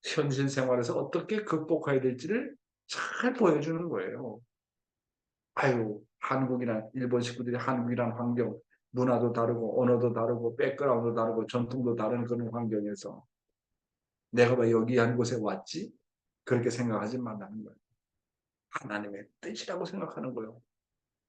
현실 생활에서 어떻게 극복해야 될지를 잘 보여주는 거예요. 아유, 한국이나 일본 식구들이 한국이란 환경, 문화도 다르고 언어도 다르고 백그라운드도 다르고 전통도 다른 그런 환경에서 내가 왜 여기 한 곳에 왔지? 그렇게 생각하지 말라는 거예요. 하나님의 뜻이라고 생각하는 거예요.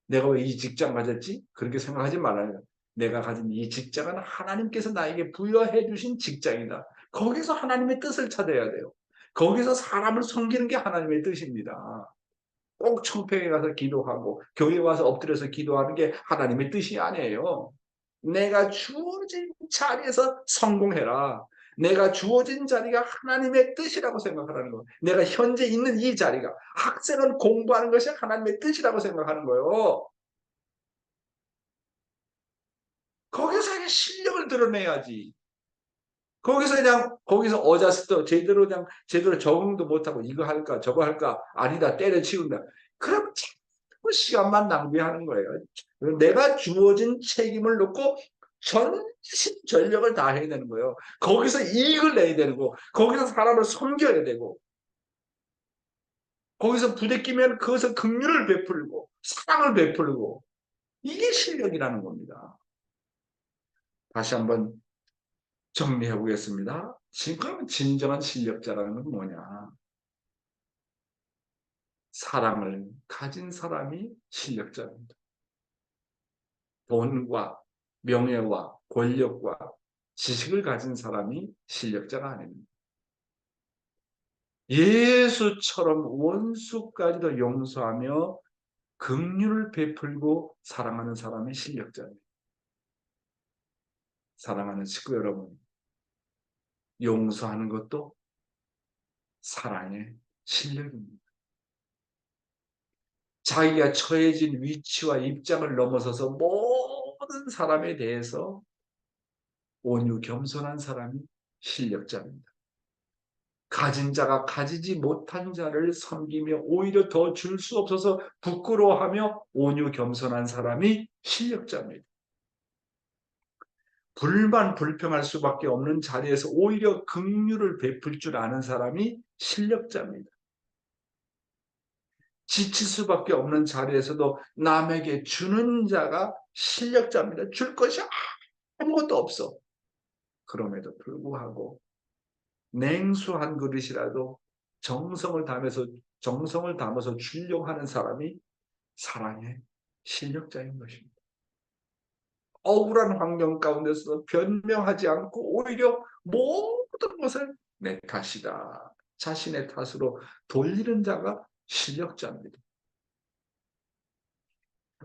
내가 왜 이 직장 가졌지? 그렇게 생각하지 말아야 돼요. 내가 가진 이 직장은 하나님께서 나에게 부여해 주신 직장이다. 거기서 하나님의 뜻을 찾아야 돼요. 거기서 사람을 섬기는 게 하나님의 뜻입니다. 꼭 청평에 가서 기도하고 교회 와서 엎드려서 기도하는 게 하나님의 뜻이 아니에요. 내가 주어진 자리에서 성공해라. 내가 주어진 자리가 하나님의 뜻이라고 생각하라는 거예요. 내가 현재 있는 이 자리가, 학생은 공부하는 것이 하나님의 뜻이라고 생각하는 거예요. 거기서 자기 실력을 드러내야지. 거기서 어자스터 제대로 적응도 못하고 이거 할까 저거 할까 아니다 때려치운다. 그럼 자꾸 시간만 낭비하는 거예요. 내가 주어진 책임을 놓고 전심전력을 다해야 되는 거예요. 거기서 이익을 내야 되는 거, 거기서 사람을 섬겨야 되고, 거기서 부대끼면 그것을 긍휼을 베풀고 사랑을 베풀고, 이게 실력이라는 겁니다. 다시 한번 정리해 보겠습니다. 지금 진정한 실력자라는 건 뭐냐? 사랑을 가진 사람이 실력자입니다. 돈과 명예와 권력과 지식을 가진 사람이 실력자가 아닙니다. 예수처럼 원수까지도 용서하며 긍휼을 베풀고 사랑하는 사람이 실력자입니다. 사랑하는 식구 여러분, 용서하는 것도 사랑의 실력입니다. 자기가 처해진 위치와 입장을 넘어서서 모든 사람에 대해서 온유 겸손한 사람이 실력자입니다. 가진 자가 가지지 못한 자를 섬기며 오히려 더 줄 수 없어서 부끄러워하며 온유 겸손한 사람이 실력자입니다. 불만 불평할 수밖에 없는 자리에서 오히려 긍휼을 베풀 줄 아는 사람이 실력자입니다. 지칠 수밖에 없는 자리에서도 남에게 주는 자가 실력자입니다. 줄 것이 아무것도 없어. 그럼에도 불구하고 냉수한 그릇이라도 정성을 담아서 주려고 하는 사람이 사랑의 실력자인 것입니다. 억울한 환경 가운데서 변명하지 않고 오히려 모든 것을 내 탓이다, 자신의 탓으로 돌리는 자가 실력자입니다.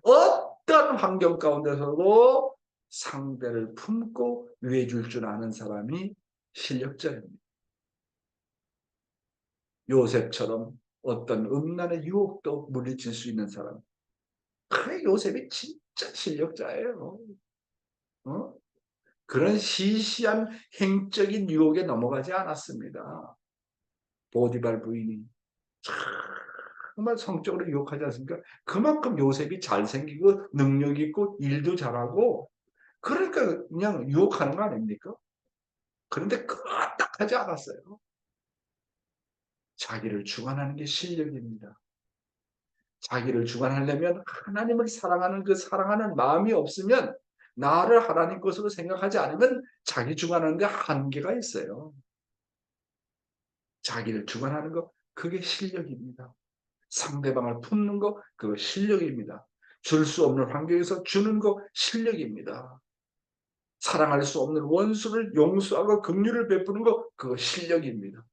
어떤 환경 가운데서도 상대를 품고 위해줄 줄 아는 사람이 실력자입니다. 요셉처럼 어떤 음란의 유혹도 물리칠 수 있는 사람. 그래, 요셉이 진짜 실력자예요. 그런 시시한 행적인 유혹에 넘어가지 않았습니다. 보디발 부인이 정말 성적으로 유혹하지 않습니까? 그만큼 요셉이 잘생기고 능력 있고 일도 잘하고, 그러니까 그냥 유혹하는 거 아닙니까? 그런데 까딱하지 않았어요. 자기를 주관하는 게 실력입니다. 자기를 주관하려면 하나님을 사랑하는 그 사랑하는 마음이 없으면, 나를 하나님 것으로 생각하지 않으면 자기 주관하는 데 한계가 있어요. 자기를 주관하는 것, 그게 실력입니다. 상대방을 품는 것, 그거 실력입니다. 줄 수 없는 환경에서 주는 것, 실력입니다. 사랑할 수 없는 원수를 용서하고 긍휼을 베푸는 것, 그거 실력입니다.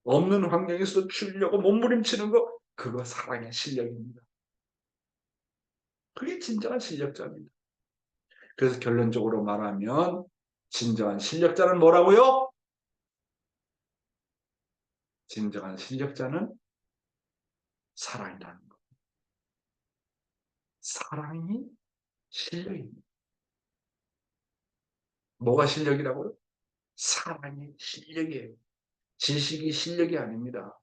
없는 환경에서 주려고 몸부림치는 것, 그거 사랑의 실력입니다. 그게 진정한 실력자입니다. 그래서 결론적으로 말하면 진정한 실력자는 뭐라고요? 진정한 실력자는 사랑이라는 것. 사랑이 실력입니다. 뭐가 실력이라고요? 사랑이 실력이에요. 지식이 실력이 아닙니다.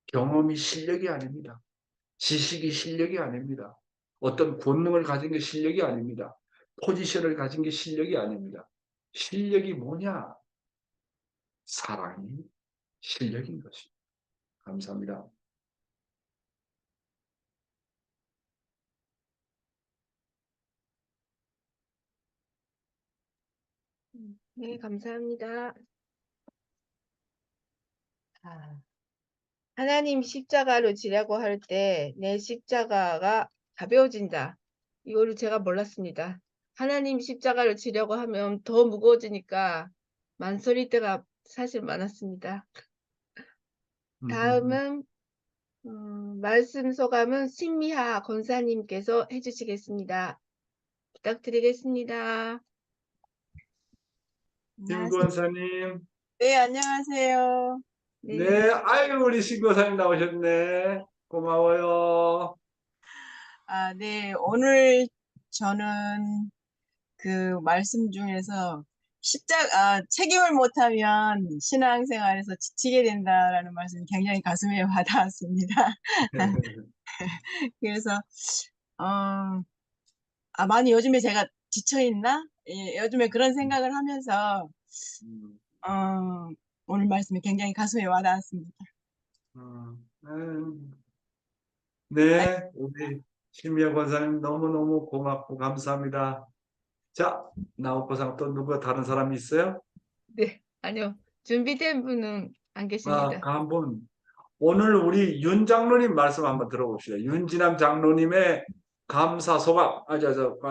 경험이 실력이 아닙니다. 지식이 실력이 아닙니다. 어떤 권능을 가진 게 실력이 아닙니다. 포지션을 가진 게 실력이 아닙니다. 실력이 뭐냐? 사랑이 실력인 것입니다. 감사합니다. 네, 감사합니다. 하나님 십자가로 지라고 할 때 내 십자가가 가벼워진다. 이거를 제가 몰랐습니다. 하나님 십자가를 지려고 하면 더 무거워지니까 만설일 때가 사실 많았습니다. 다음은 말씀 소감은 신미하 권사님께서 해주시겠습니다. 부탁드리겠습니다. 김 안녕하세요. 권사님. 네, 안녕하세요. 네, 네, 아유, 우리 신 권사님 나오셨네. 고마워요. 네, 오늘 저는 그 말씀 중에서 책임을 못하면 신앙생활에서 지치게 된다라는 말씀이 굉장히 가슴에 와닿았습니다. 그래서, 어, 많이 요즘에 제가 지쳐 있나? 예, 요즘에 그런 생각을 하면서, 음, 어, 오늘 말씀이 굉장히 가슴에 와닿았습니다. 음. 네, 우리 신미영 권사님 너무너무 고맙고 감사합니다. 자, 나오고상 또 누가 다른 사람이 있어요? 네, 아니요. 준비된 분은 안 계십니다. 한번 오늘 우리 윤 장로님 말씀 한번 들어봅시다. 윤진남 장로님의 감사 소감,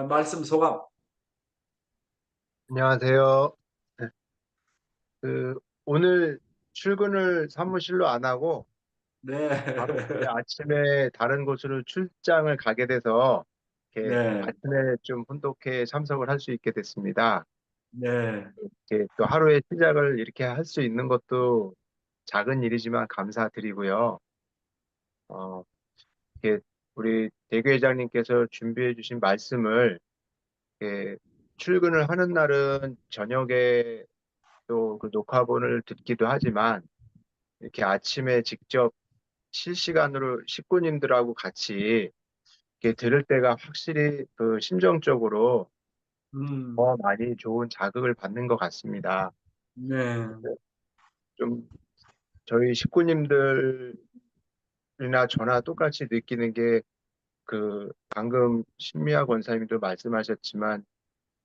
말씀 소감. 안녕하세요. 네, 오늘 출근을 사무실로 안 하고 네, 바로 이제 아침에 다른 곳으로 출장을 가게 돼서 이렇게 네, 아침에 좀 혼독해 참석을 할 수 있게 됐습니다. 네, 이렇게 또 하루의 시작을 이렇게 할 수 있는 것도 작은 일이지만 감사드리고요. 어, 이렇게 우리 대교회장님께서 준비해 주신 말씀을 이렇게 출근을 하는 날은 저녁에 또 그 녹화본을 듣기도 하지만 이렇게 아침에 직접 실시간으로 식구님들하고 같이 이렇게 들을 때가 확실히 그 심정적으로 더 음, 많이 좋은 자극을 받는 것 같습니다. 네, 좀 저희 식구님들이나 저나 똑같이 느끼는 게 그 방금 신미아 권사님도 말씀하셨지만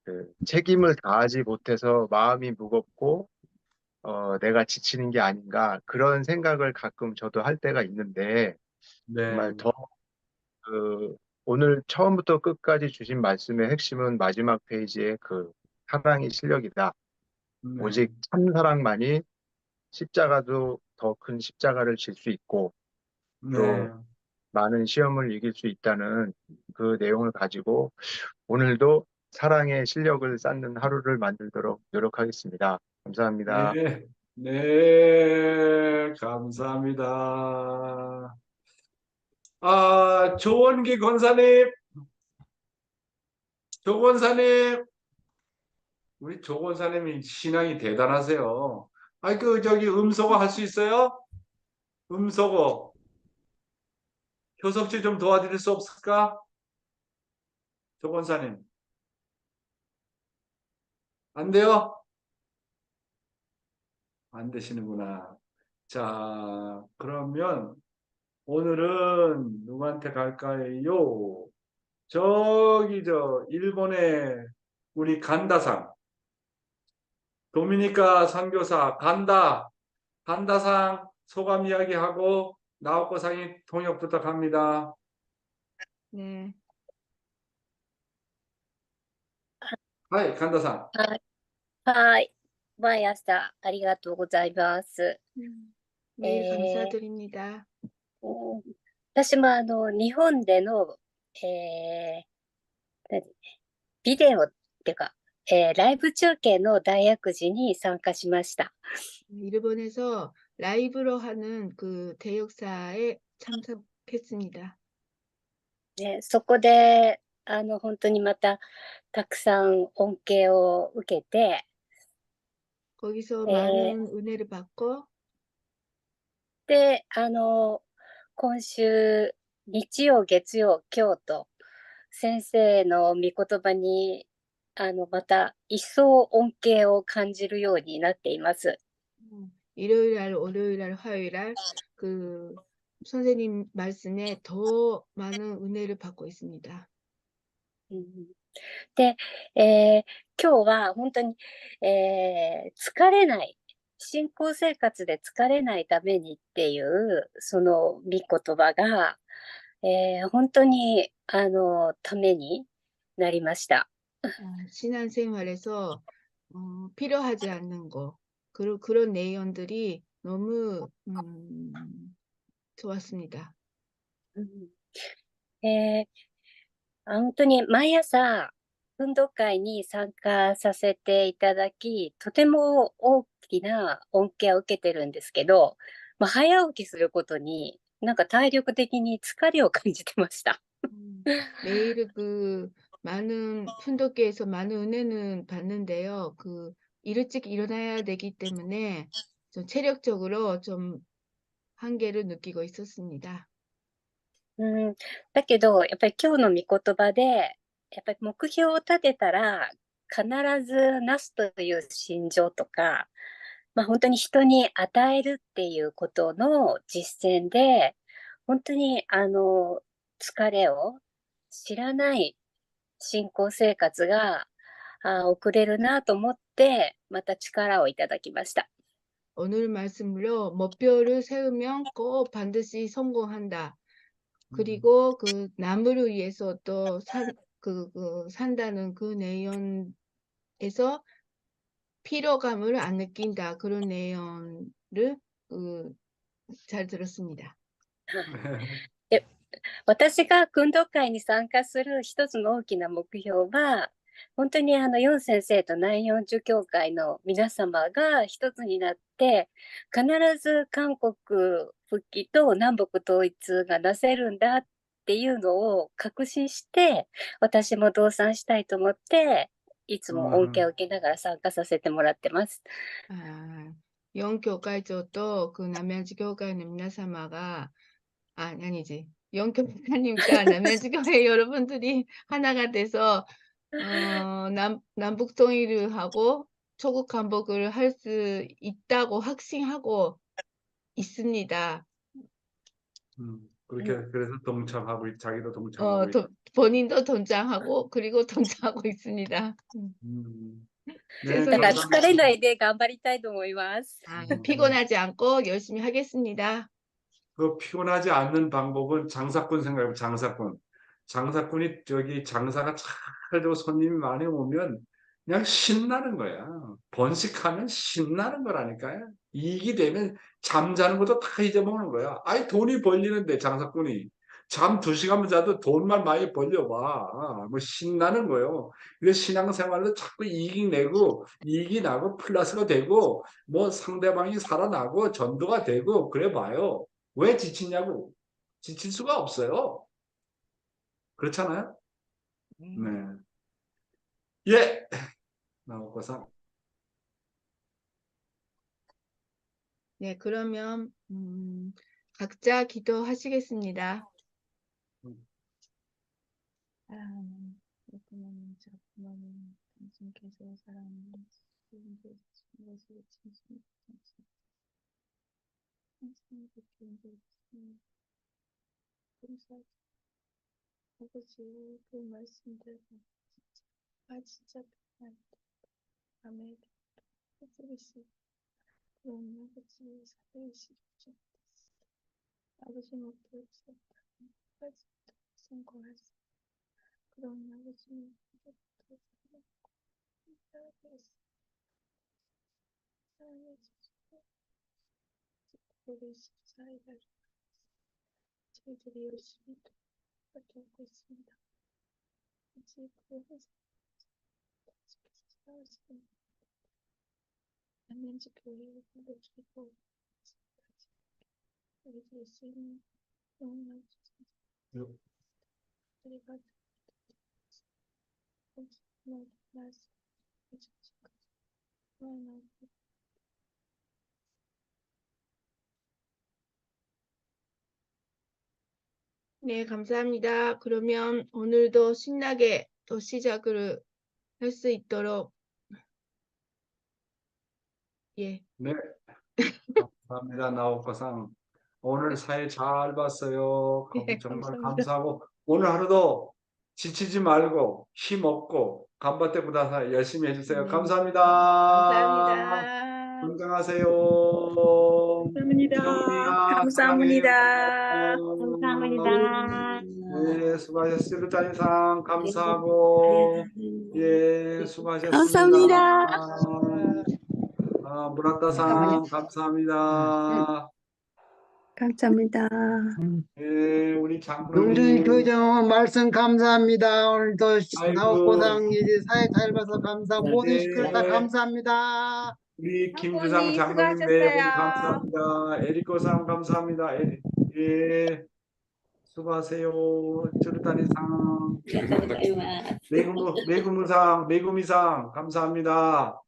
그 책임을 다하지 못해서 마음이 무겁고 내가 지치는 게 아닌가 그런 생각을 가끔 저도 할 때가 있는데 네, 정말 더 그 오늘 처음부터 끝까지 주신 말씀의 핵심은 마지막 페이지에 그 사랑이 실력이다. 네, 오직 참 사랑만이 십자가도 더 큰 십자가를 질 수 있고 네, 또 많은 시험을 이길 수 있다는 그 내용을 가지고 오늘도 사랑의 실력을 쌓는 하루를 만들도록 노력하겠습니다. 감사합니다. 네, 네, 감사합니다. 조원기 권사님, 조 권사님, 우리 조 권사님이 신앙이 대단하세요. 저기 음소거 할 수 있어요? 음소거. 효석씨 좀 도와드릴 수 없을까? 조 권사님. 안 돼요? 안 되시는구나. 자, 그러면 오늘은 누구한테 갈까요? 일본의 우리 간다상, 도미니카 선교사 간다상 소감 이야기하고 나오코상이 통역 부탁합니다. 네, 하이, 간다상. はい、はい。毎朝ありがとうございます。 매일 えー 감사드립니다. うん私も日本での、何ビデオっていうか、ライブ中継の大訳時に参加しました。 일본에서 라이브로 하는 그 대역사에 참석했습니다. ね、そこで、本当にまたたくさん恩恵を受けて、 거기서 えー 많은 은혜를 받고 で、今週、日曜、月曜、今日と、先生の御言葉に、また一層恩恵を感じるようになっています。 일요일 날, 월요일 날, 화요일 날 그 선생님 말씀에 더 많은 은혜를 받고 있습니다. で、今日は本当に、疲れない、信仰生活で疲れないためにっていう、その御言葉が、本当に、ためになりました。 신앙생활에서 필요하지 않는 거 그런 내용들이 너무 좋았습니다. 本当に毎朝、運動会に参加させていただき、とても大きな恩恵を受けてるんですけど、早起きすることに、なんか体力的に疲れを感じてました。 매일 많은 훈독회에서 많은 은혜는 받는데요. 일찍 일어나야 되기 때문에 좀 체력적으로 좀 한계를 느끼고 있었습니다. だけど、やっぱり今日の御言葉で、やっぱり目標を立てたら、必ずなすという心情とか、本当に人に与えるっていうことの実践で、本当に疲れを知らない信仰生活が送れるなと思って、また力をいただきました。 오늘 말씀으로 목표를 세우면 꼭 반드시 성공한다. 그리고 남을 위해서 또 산다는 그 내용에서 피로감을 안 느낀다. 그런 내용을 잘 들었습니다. で、私が運動会に参加する一つの大きな目標は、本当にヨン先生と南四儒教会の皆様が一つになって、必ず韓国復帰と南北統一がなせるんだっていうのを確信して、私も同参したいと思って、いつも恩恵を受けながら参加させてもらってます。 영교회도 남양주 교회의 皆様が 아니지. 영교 목사님과 남양주 교회 여러분들이 하나가 돼서 남북 통일을 하고 조국 한복을 할 수 있다고 확신하고 있습니다. 그래서 동참하고 자기도 동참하고 있다. 본인도 동참하고 그리고 동참하고 있습니다. 네, だから疲 감사합니다. れないで頑張りたいと思います。 피곤하지 않고 열심히 하겠습니다. 그 피곤하지 않는 방법은 장사꾼 생각해보면 장사꾼이 장사가 잘 되고 손님이 많이 오면 그냥 신나는 거야. 번식하면 신나는 거라니까요. 이익이 되면 잠자는 것도 다 잊어먹는 거야. 아니 돈이 벌리는데 장사꾼이 잠 2시간만 자도 돈만 많이 벌려봐. 뭐 신나는 거예요. 그래서 신앙생활도 자꾸 이익이 나고 플러스가 되고 뭐 상대방이 살아나고 전도가 되고 그래 봐요. 왜 지치냐고. 지칠 수가 없어요. 그렇잖아요? 네. 예. 나오고서. 네, 그러면 각자 기도하시겠습니다. 당신께서 사랑하는 것을 진심으로 아버지 그 말씀대로 진짜 편안하다. 밤에 해주시 그런 아버지 살리시 좀 아버지 목표 없었다면 아직도 성공할 수 그런 아버지 목표 사랑해 주시고 우리 14일을 저희들이 열심히 활동하고 있습니다. 아직 그 회사 싸우시는 남양주 교회를 불러주시고 지금까지 저희들이 수 있는 영원한 주신 저희가 모든 말씀 해주시고 영원한 네, 감사합니다. 그러면 오늘도 신나게 또 시작을 할 수 있도록 예. 네. 감사합니다. 나오코상. 오늘 사회 잘 봤어요. 네, 정말 감사합니다. 감사하고 오늘 하루도 지치지 말고 힘없고 간바테 구다사 열심히 해주세요. 감사합니다. 감사합니다. 건강하세요. 감사합니다. 감사합니다. 감사합니다. 네, 수고하셨습니다. 루타님상 감사하고 예, 수고하셨습니다. 감사합니다. 무라타상 감사합니다. 감사합니다. 네, 우리 우리 장로님. 교장 말씀 감사합니다. 오늘도 아이고. 사업고상 이제 사회 잘 봐서 감사 모든 네. 식구들 다 감사합니다. 우리 김주상 장로님 장로님 네, 모두 수고하셨어요. 감사합니다. 에리코상 감사합니다. 예, 수고하세요. 주르타니상. ありがとうございます。 메구미상 감사합니다.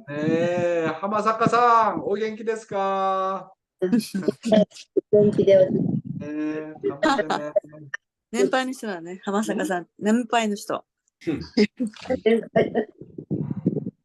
네, 하마사카상 오겐키 데스か? 元気でおり 네, 감사합니다. 年配の人だね。浜坂さん、年配の人。ます。